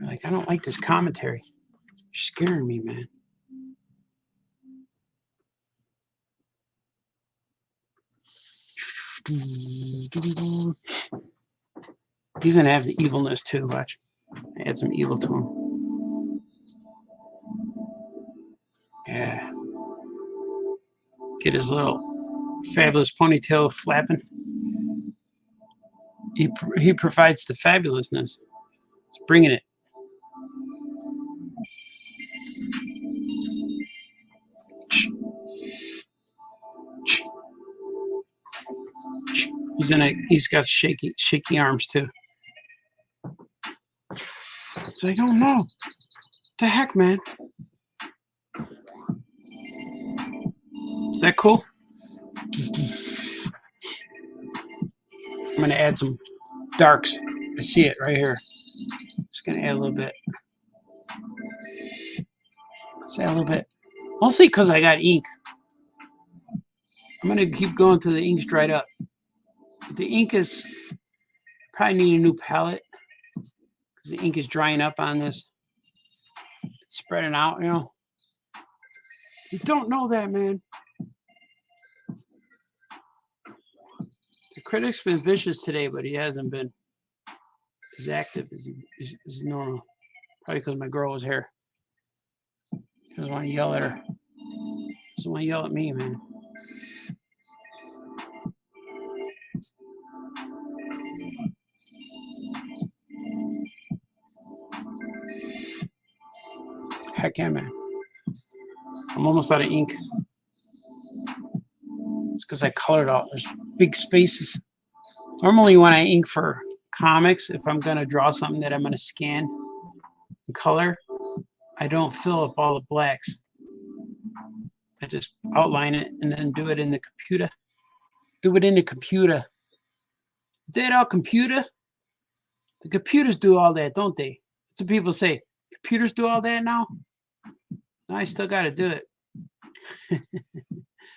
Like, I don't like this commentary. You're scaring me, man. He's gonna have the evilness too. Watch. Add some evil to him. Yeah. Get his little fabulous ponytail flapping. He provides the fabulousness. He's bringing it. He's got shaky arms too. It's like, oh no. What the heck, man? Is that cool? I'm gonna add some darks. I see it right here. Just gonna add a little bit. Just add a little bit. Mostly because I got ink. I'm gonna keep going till the ink's dried up. The ink is probably need a new palette because the ink is drying up on this. It's spreading out, you know. You don't know that, man. The critic's been vicious today, but he hasn't been as active as normal. Probably because my girl was here. She doesn't want to yell at her. Doesn't want to yell at me, man. Heck yeah, man. I'm almost out of ink. It's because I colored out. There's big spaces. Normally when I ink for comics, if I'm going to draw something that I'm going to scan and color, I don't fill up all the blacks. I just outline it and then do it in the computer. Do it in the computer. Is that all computer? The computers do all that, don't they? That's what people say. Computers do all that now? No, I still got to do it.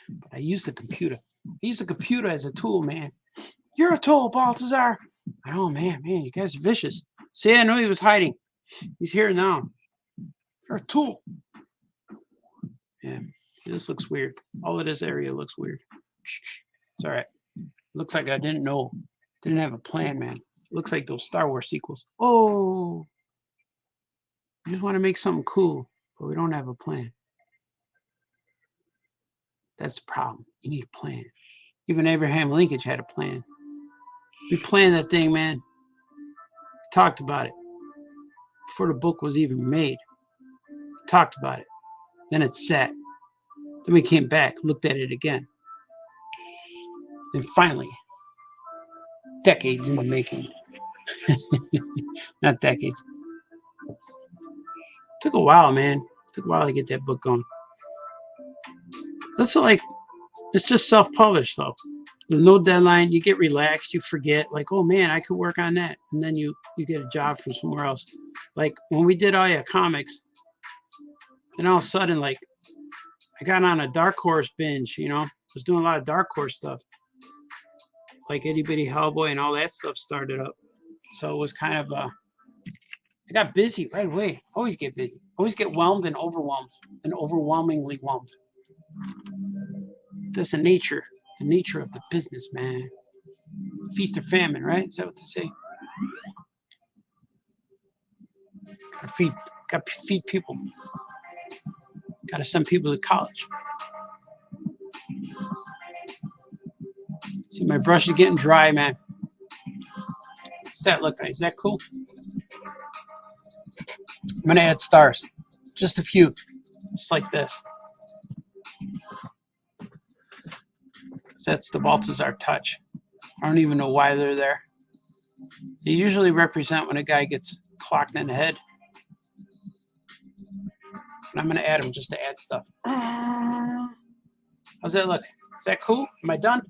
But I use the computer. He used the computer as a tool, man. You're a tool, Balthazar. Oh, man, you guys are vicious. See, I knew he was hiding. He's here now. You're a tool. Yeah, this looks weird. All of this area looks weird. It's all right. Looks like I didn't have a plan, man. Looks like those Star Wars sequels. Oh, we just want to make something cool, but we don't have a plan. That's the problem. You need a plan. Even Abraham Linkage had a plan. We planned that thing, man. We talked about it before the book was even made. We talked about it. Then it sat. Then we came back, looked at it again. And finally, decades in the making. Not decades. Took a while, man. Took a while to get that book going. That's like, it's just self-published though. There's no deadline. You get relaxed. You forget, like, oh man, I could work on that, and then you get a job from somewhere else. Like when we did Aya Comics, and all of a sudden, like, I got on a Dark Horse binge. You know, I was doing a lot of Dark Horse stuff, like Itty Bitty Hellboy and all that stuff started up. So it was kind of I got busy right away. Always get busy. Always get whelmed and overwhelmingly whelmed. That's the nature of the business, man. Feast or famine, right? Is that what they say? Gotta feed people. Gotta send people to college. See, my brush is getting dry, man. What's that look like? Is that cool? I'm gonna add stars. Just a few. Just like this. That's the Balthazar touch. I don't even know why they're there. They usually represent when a guy gets clocked in the head. And I'm going to add them just to add stuff. How's that look? Is that cool? Am I done?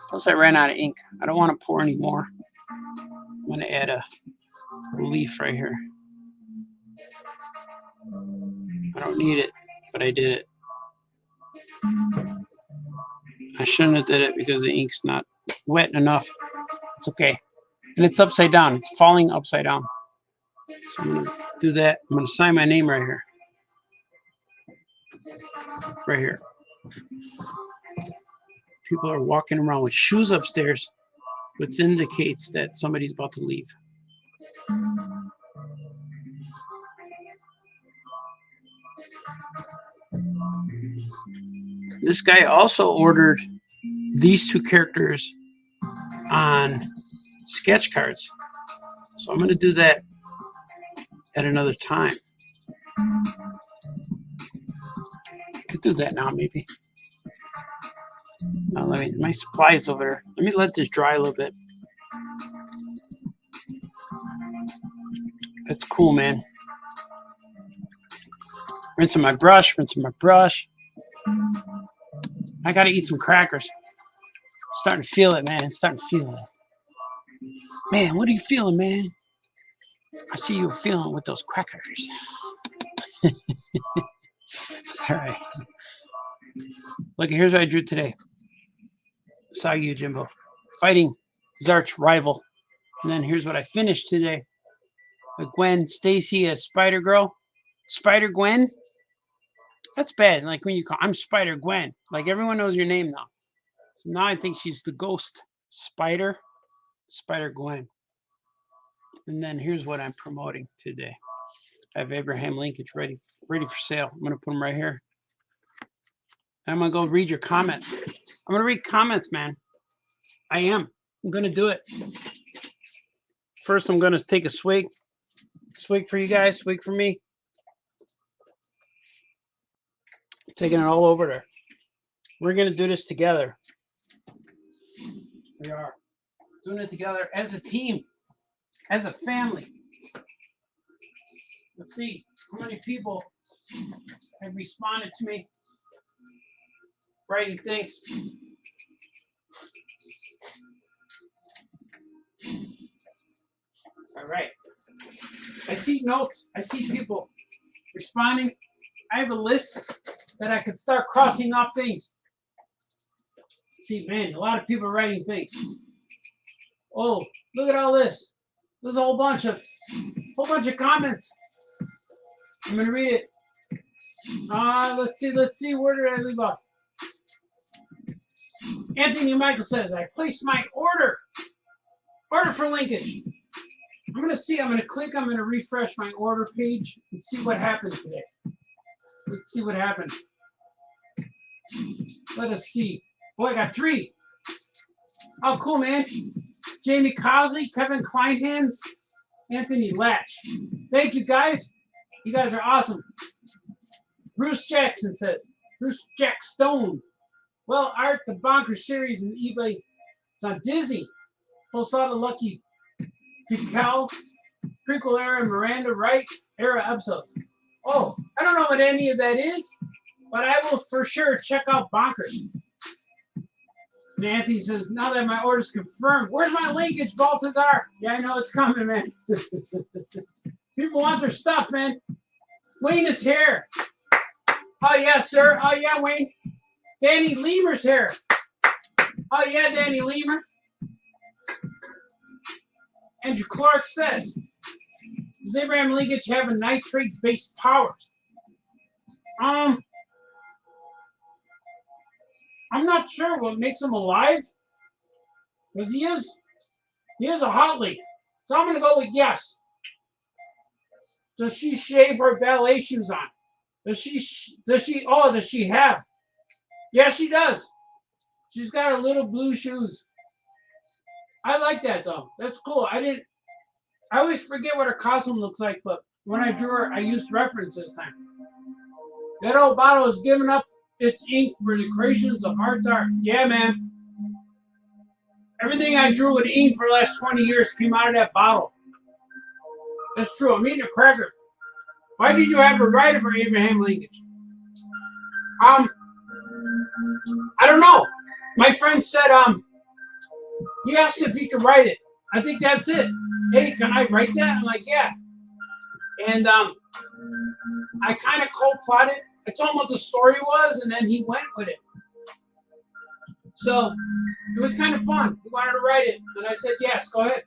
Plus I ran out of ink. I don't want to pour any more. I'm going to add a leaf right here. I don't need it, but I did it. I shouldn't have did it because the ink's not wet enough. It's okay. And it's upside down. It's falling upside down. So I'm going to do that. I'm going to sign my name right here. Right here. People are walking around with shoes upstairs, which indicates that somebody's about to leave. This guy also ordered these two characters on sketch cards. So I'm going to do that at another time. I could do that now, maybe. Now my supplies over there. Let me let this dry a little bit. That's cool, man. Rinsing my brush. I gotta eat some crackers. Starting to feel it, man. Man, what are you feeling, man? I see you feeling with those crackers. All right. Look, here's what I drew today. Saw you, Jimbo. Fighting his arch rival. And then here's what I finished today. With Gwen Stacy as Spider-Girl. Spider-Gwen? That's bad. Like when you call, I'm Spider-Gwen. Like everyone knows your name now. So now I think she's the ghost spider. Spider-Gwen. And then here's what I'm promoting today. I have Abraham Linkage ready for sale. I'm going to put them right here. I'm going to go read your comments. I'm going to read comments, man. I am. I'm going to do it. First, I'm going to take a swig. Swig for you guys. Swig for me. Taking it all over there. We're going to do this together. We are doing it together as a team, as a family. Let's see how many people have responded to me writing things. All right. I see notes. I see people responding. I have a list that I could start crossing off things. See, man, a lot of people are writing things. Oh, look at all this. There's a whole bunch of comments. I'm gonna read it. Let's see. Where did I leave off? Anthony Michael says, I placed my order for linkage. I'm gonna see. I'm gonna refresh my order page and see what happens today. Let's see what happened. Let us see. Boy, I got 3. Oh, cool, man. Jamie Cosley, Kevin Kleinhans, Anthony Latch. Thank you, guys. You guys are awesome. Bruce Jackson says, Bruce Jack Stone. Well, Art, the Bonker series and eBay is on Disney. Pulls out a Lucky Pical, prequel era Miranda Wright era episodes. Oh, I don't know what any of that is, but I will for sure check out Bonkers. And Anthony says, now that my order's confirmed, where's my linkage, Baltazar? Yeah, I know it's coming, man. People want their stuff, man. Wayne is here. Oh, yeah, sir. Oh, yeah, Wayne. Danny Lemur's here. Oh, yeah, Danny Lemur. Andrew Clark says, does Abraham Linkage have a nitrate-based powers? I'm not sure what makes him alive, because he is a hot lead. So I'm gonna go with yes. Does she shave her ballet shoes on? Does she have? Yeah, she does. She's got her little blue shoes. I like that though. That's cool. I always forget what her costume looks like, but when I drew her, I used reference this time. That old bottle is giving up its ink for the creations of art. Yeah, man. Everything I drew with ink for the last 20 years came out of that bottle. That's true. I'm eating a cracker. Why did you have a writer for Abraham Linkage? I don't know. My friend said, he asked if he could write it. I think that's it. Hey, can I write that? I'm like, yeah. And I kind of cold-plotted. I told him what the story was, and then he went with it. So it was kind of fun. He wanted to write it, and I said, yes, go ahead.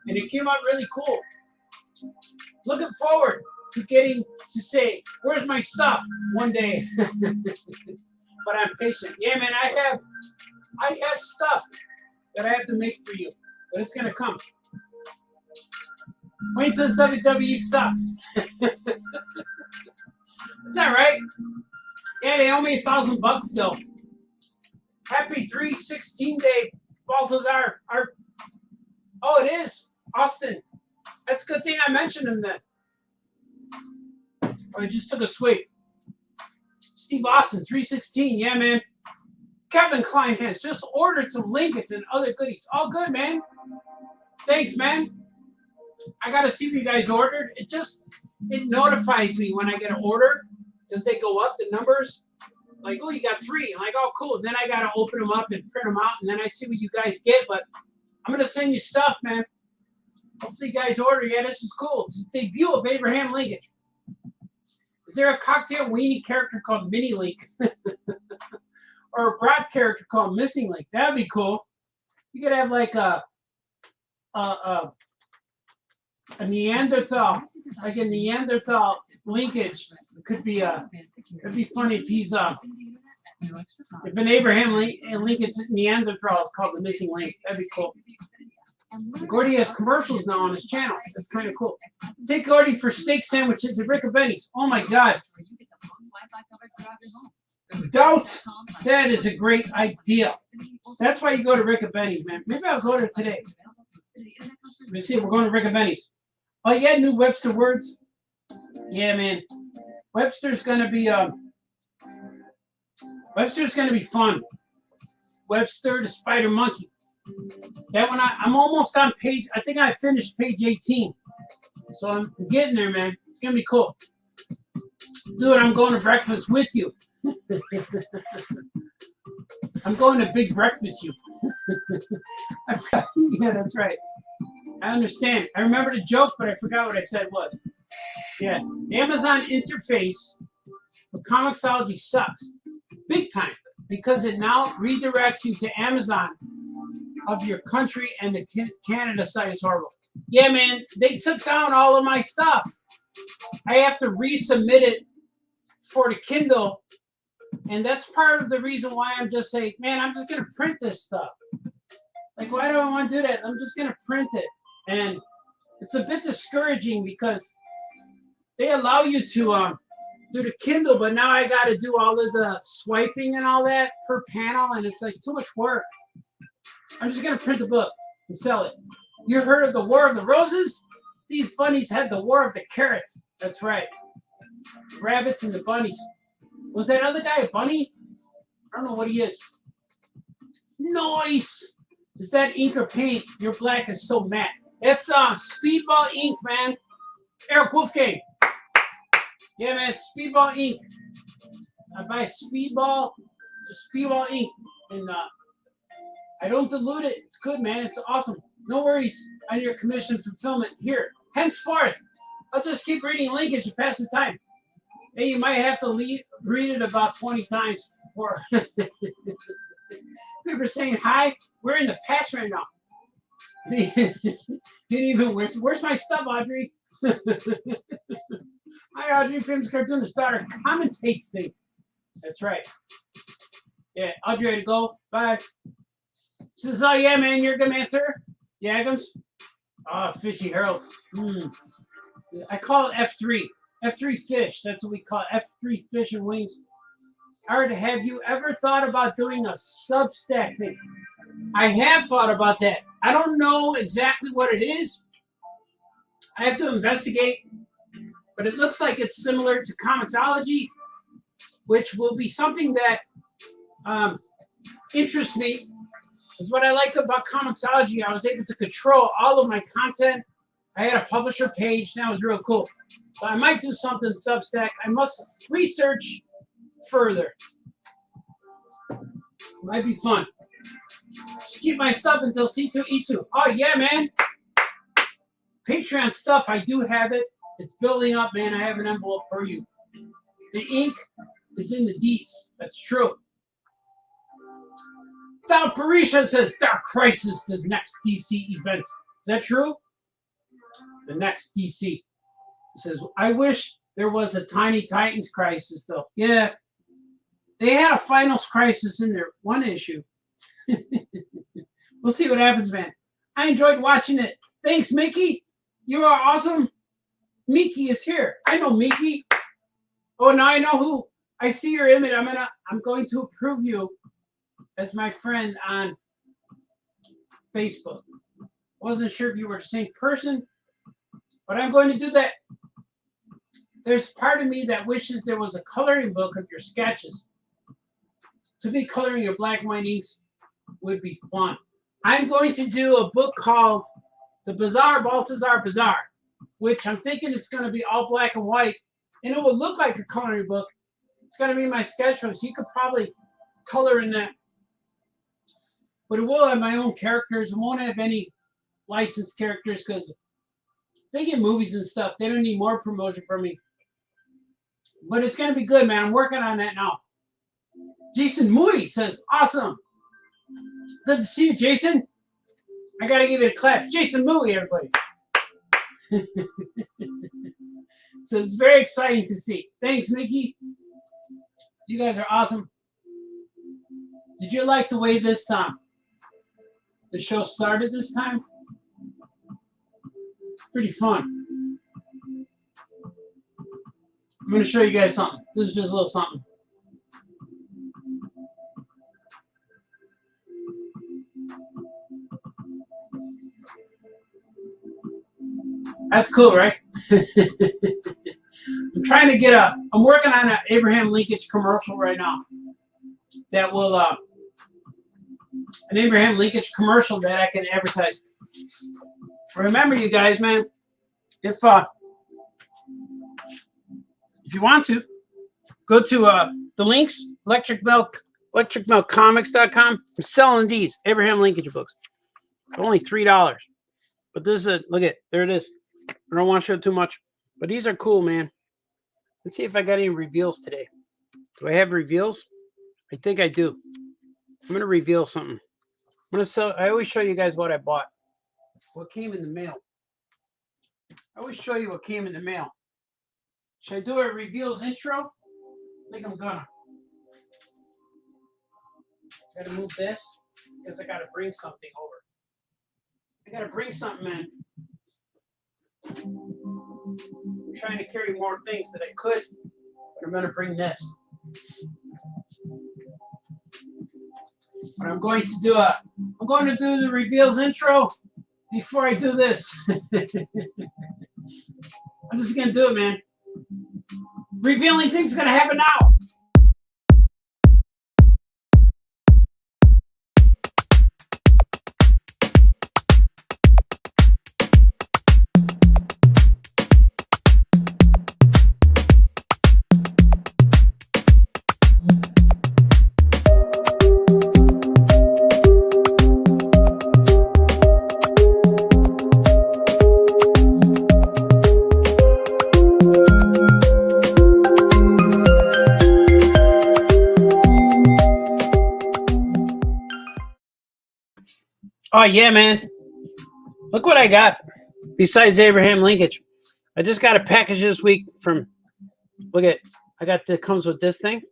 And it came out really cool. Looking forward to getting to say, where's my stuff one day. But I'm patient. Yeah, man, I have stuff that I have to make for you, but it's going to come. Wayne says WWE sucks. It's all right. Yeah, they owe me $1,000 still. Happy 3/16 day, Baltazar. Oh, it is Austin. That's a good thing I mentioned him then. I just took a sweep. Steve Austin, 3/16. Yeah, man. Kevin Kleinhans just ordered some Linkage and other goodies. All good, man. Thanks, man. I gotta see what you guys ordered. It notifies me when I get an order because they go up the numbers. Like, oh, you got 3. I'm like, oh, cool. And then I gotta open them up and print them out, and then I see what you guys get. But I'm gonna send you stuff, man. Hopefully, you guys order. Yeah, this is cool. It's the debut of Abraham Linkage. Is there a cocktail weenie character called Mini Link? Or a brat character called Missing Link? That'd be cool. You could have like a Neanderthal, like a Neanderthal linkage. It'd be funny if he's if an Abraham Lincoln Neanderthal is called the Missing Link. That'd be cool. Gordy has commercials now on his channel. That's kind of cool. Take Gordy for steak sandwiches at Rick and Benny's. Oh my God. Doubt that is a great idea. That's why you go to Rick and Benny's, man. Maybe I'll go there today. Let me see. We're going to Rick and Benny's. Oh, yeah, new Webster words. Yeah, man. Webster's gonna be fun. Webster the Spider Monkey. That one I'm almost on page. I think I finished page 18. So I'm getting there, man. It's gonna be cool. Dude, I'm going to breakfast with you. I'm going to big breakfast you. Yeah, that's right. I understand. I remember the joke, but I forgot what I said was. Yeah, the Amazon interface for Comixology sucks. Big time. Because it now redirects you to Amazon of your country, and the Canada site is horrible. Yeah, man, they took down all of my stuff. I have to resubmit it for the Kindle, and that's part of the reason why I'm just saying, man, I'm just gonna print this stuff. Like, why do I want to do that? I'm just gonna print it, and it's a bit discouraging because they allow you to do the Kindle, but now I got to do all of the swiping and all that per panel, and it's like too much work. I'm just gonna print the book and sell it. You heard of the War of the Roses? These bunnies had the War of the Carrots. That's right. Rabbits and the bunnies. Was that other guy a bunny? I don't know what he is. Nice. Is that ink or paint? Your black is so matte. It's Speedball ink, man. Eric Wolfgang. Yeah, man, it's Speedball ink. I buy Speedball, just Speedball ink, and I don't dilute it. It's good, man. It's awesome. No worries on your commission fulfillment here. Henceforth, I'll just keep reading Linkage to pass the time. Hey, you might have to read it about 20 times before. People are saying hi. We're in the past right now. Didn't even. Where's my stuff, Audrey? Hi, Audrey, famous cartoonist daughter, commentates things. That's right. Yeah, Audrey had to go. Bye. She says, oh, yeah, man, you're a good man, sir. The Agams? Oh, Fishy Herald. I call it F3. F3 fish. That's what we call it. F3 fish and wings. Art, have you ever thought about doing a Substack thing? I have thought about that. I don't know exactly what it is. I have to investigate. But it looks like it's similar to Comixology, which will be something that interests me. Is what I liked about Comixology. I was able to control all of my content. I had a publisher page. That was real cool. So I might do something Substack. I must research further. Might be fun. Just keep my stuff until C2E2. Oh, yeah, man. Patreon stuff, I do have it. It's building up, man. I have an envelope for you. The ink is in the deets. That's true. Down Parisha says Dark Crisis, the next DC event. Is that true? The next DC. It says, I wish there was a Tiny Titans crisis, though. Yeah. They had a Finals crisis in their one issue. We'll see what happens, man. I enjoyed watching it. Thanks, Mickey. You are awesome. Mickey is here. I know Mickey. Oh, now I know who. I see your image. I'm going to approve you as my friend on Facebook. Wasn't sure if you were the same person, but I'm going to do that. There's part of me that wishes there was a coloring book of your sketches. To be coloring your black and white inks would be fun. I'm going to do a book called The Bizarre Balthazar Bazaar, which I'm thinking it's going to be all black and white, and it will look like a coloring book. It's going to be my sketch book, so you could probably color in that. But it will have my own characters. It won't have any licensed characters because they get movies and stuff. They don't need more promotion from me. But it's going to be good, man. I'm working on that now. Jason Mui says, awesome. Good to see you, Jason. I got to give it a clap. Jason Mui, everybody. So it's very exciting to see. Thanks, Mickey. You guys are awesome. Did you like the way this the show started this time? Pretty fun. I'm going to show you guys something. This is just a little something. That's cool, right? I'm trying to get I'm working on an Abraham Linkage commercial right now. That will, an Abraham Linkage commercial that I can advertise. Remember, you guys, man, if you want to, go to the links, electricmilkcomics.com. I'm selling these Abraham Linkage books for only $3. But this is look at there it is. I don't want to show too much, but these are cool, man. Let's see if I got any reveals today. Do I have reveals? I think I do. I'm gonna reveal something. I'm gonna sell. I always show you guys what I bought, what came in the mail. I always show you what came in the mail. Should I do a reveals intro? I think I'm gonna. Gotta move this because I gotta bring something over. I gotta bring something in. I'm trying to carry more things that I could, but I'm gonna bring this. But I'm going to do the reveals intro before I do this. I'm just gonna do it, man. Revealing things gonna happen now. Oh yeah, man. Look what I got. Besides Abraham Linkage. I just got a package this week from look at I got the comes with this thing.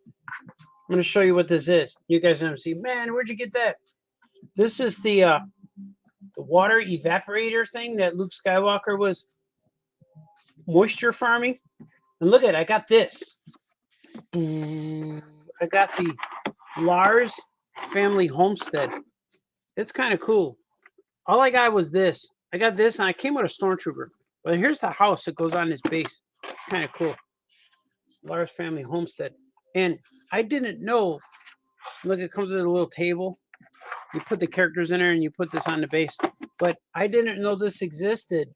I'm gonna show you what this is. You guys never see, man, where'd you get that? This is the water evaporator thing that Luke Skywalker was moisture farming. And look at I got this. I got the Lars family homestead. It's kind of cool. All I got was this. I got this, and I came with a stormtrooper. But here's the house that goes on this base. It's kind of cool. Lars family homestead. And I didn't know. Look, it comes with a little table. You put the characters in there, and you put this on the base. But I didn't know this existed.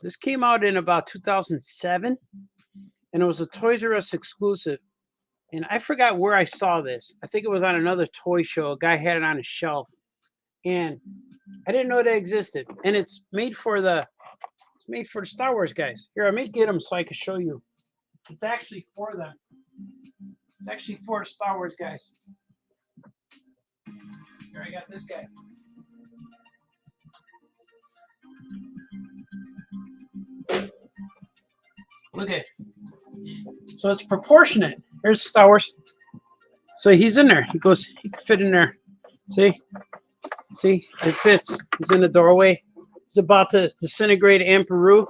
This came out in about 2007, and it was a Toys R Us exclusive. And I forgot where I saw this. I think it was on another toy show. A guy had it on his shelf. And I didn't know that existed. And it's made for the Star Wars guys. Here, I may get them so I can show you. It's actually for them. It's actually for Star Wars guys. Here, I got this guy. Look at it. So it's proportionate. Here's Star Wars. So he's in there. He can fit in there. See, it fits. He's in the doorway. He's about to disintegrate Amperu.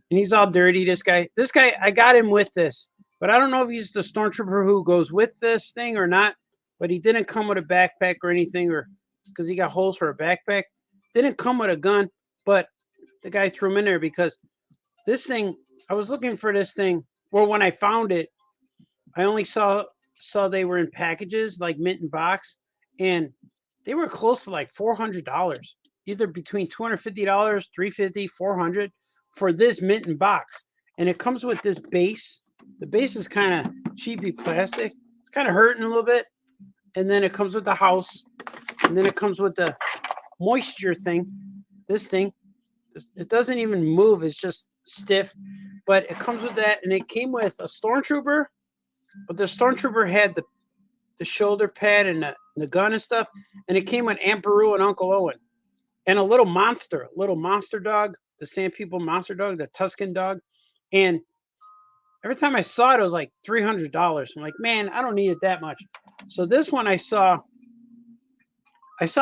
And he's all dirty, this guy. This guy, I got him with this. But I don't know if he's the stormtrooper who goes with this thing or not. But he didn't come with a backpack or anything, or because he got holes for a backpack. Didn't come with a gun. But the guy threw him in there because this thing, I was looking for this thing. Well, when I found it, I only saw they were in packages, like mint and box. And they were close to like $400, either between $250, $350, $400 for this mint and box. And it comes with this base. The base is kind of cheapy plastic. It's kind of hurting a little bit. And then it comes with the house. And then it comes with the moisture thing. This thing. It doesn't even move. It's just stiff. But it comes with that. And it came with a stormtrooper. But the stormtrooper had the shoulder pad and the gun and stuff. And it came with Amperu and Uncle Owen. And a little monster dog. The Sand People monster dog. The Tuscan dog. And every time I saw it, it was like $300. I'm like, man, I don't need it that much. So this one I saw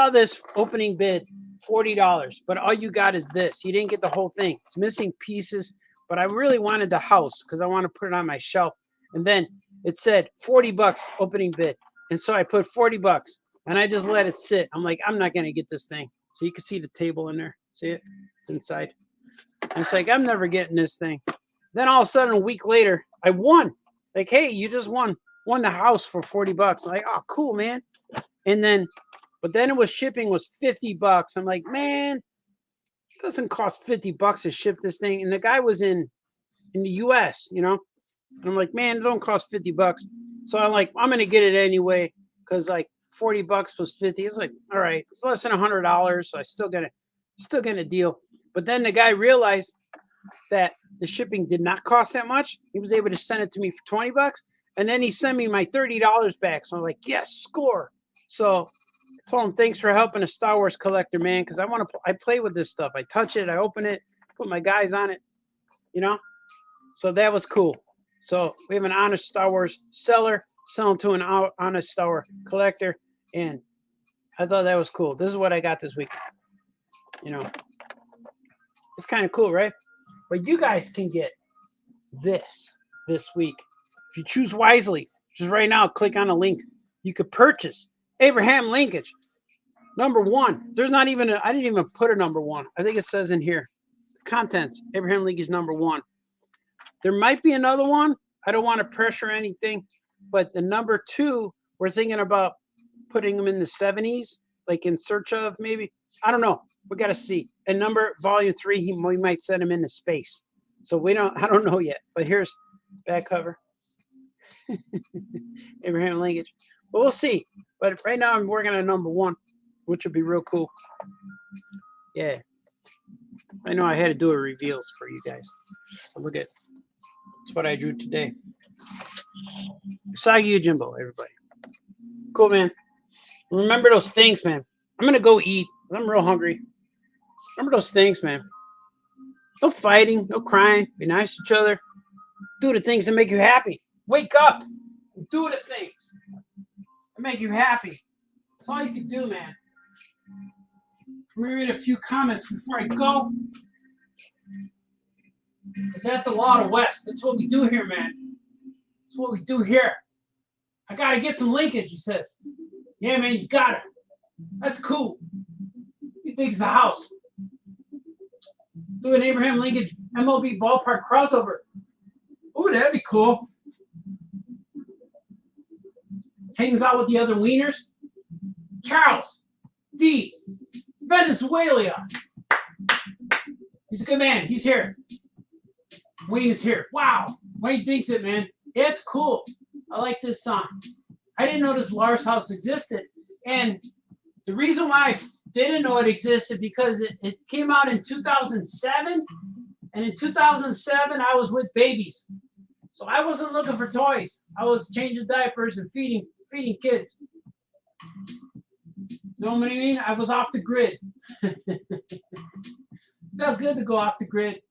this opening bid, $40. But all you got is this. You didn't get the whole thing. It's missing pieces. But I really wanted the house because I want to put it on my shelf. And then it said $40 opening bid. And so I put $40 and I just let it sit. I'm like, I'm not going to get this thing. So you can see the table in there. See it? It's inside. And it's like, I'm never getting this thing. Then all of a sudden, a week later, I won. Like, hey, you just won the house for $40. I'm like, oh, cool, man. And then, but then it was shipping was $50. I'm like, man, it doesn't cost $50 to ship this thing. And the guy was in the US, you know. And I'm like, man, it don't cost $50. So I'm like, I'm gonna get it anyway, because like $40 was $50. It's like, all right, it's less than $100. So I still got it. Still getting a deal. But then the guy realized that the shipping did not cost that much. He was able to send it to me for $20, and then he sent me my $30 back. So I'm like, yes, score. So I told him, thanks for helping a Star Wars collector, man, because I play with this stuff. I touch it, I open it, put my guys on it, you know. So that was cool. So we have an honest Star Wars seller selling to an honest Star Wars collector, and I thought that was cool. This is what I got this week. You know, it's kind of cool, right? But you guys can get this week. If you choose wisely, just right now, click on a link. You could purchase Abraham Linkage, #1. There's not even I didn't even put a #1. I think it says in here, contents, Abraham Linkage #1. There might be another one. I don't want to pressure anything, but the #2, we're thinking about putting them in the 70s, like in search of maybe. I don't know. We got to see. And volume 3, we might send him into space. So I don't know yet. But here's back cover. Abraham Linkage. But we'll see. But right now I'm working on #1, which would be real cool. Yeah. I know I had to do a reveals for you guys. So look at that's what I drew today. Usagi Yojimbo, everybody. Cool, man. Remember those things, man. I'm gonna go eat. I'm real hungry. Remember those things, man. No fighting, no crying. Be nice to each other. Do the things that make you happy. Wake up. Do the things that make you happy. That's all you can do, man. Let me read a few comments before I go. Because that's a lot of West. That's what we do here, man. That's what we do here. I got to get some linkage, he says. Yeah, man, you got it. That's cool. He thinks the house. Do an Abraham Linkage MLB ballpark crossover. Ooh, that'd be cool. Hangs out with the other wieners. Charles D. Venezuela. He's a good man. He's here. Wayne is here. Wow. Wayne thinks it, man. Yeah, it's cool. I like this song. I didn't know this Lars house existed. And the reason why I didn't know it existed because it came out in 2007. And in 2007, I was with babies. So I wasn't looking for toys. I was changing diapers and feeding kids. You know what I mean? I was off the grid. Felt good to go off the grid.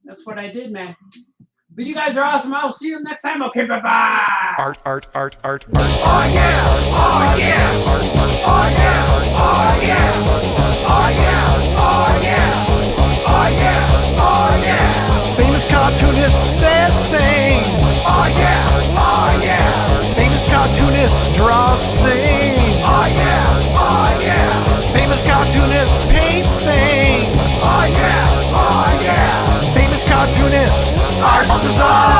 That's what I did, man. But you guys are awesome. I will see you next time. Okay, bye-bye. Art. Oh yeah! Oh yeah! Oh yeah! Oh yeah! Oh yeah! Oh yeah! Oh yeah! Oh yeah! Famous cartoonist says things. Oh yeah! Oh yeah! Famous cartoonist draws things. Oh yeah! Oh yeah! Famous cartoonist paints things. Oh yeah! Oh yeah! Famous cartoonist Art Design.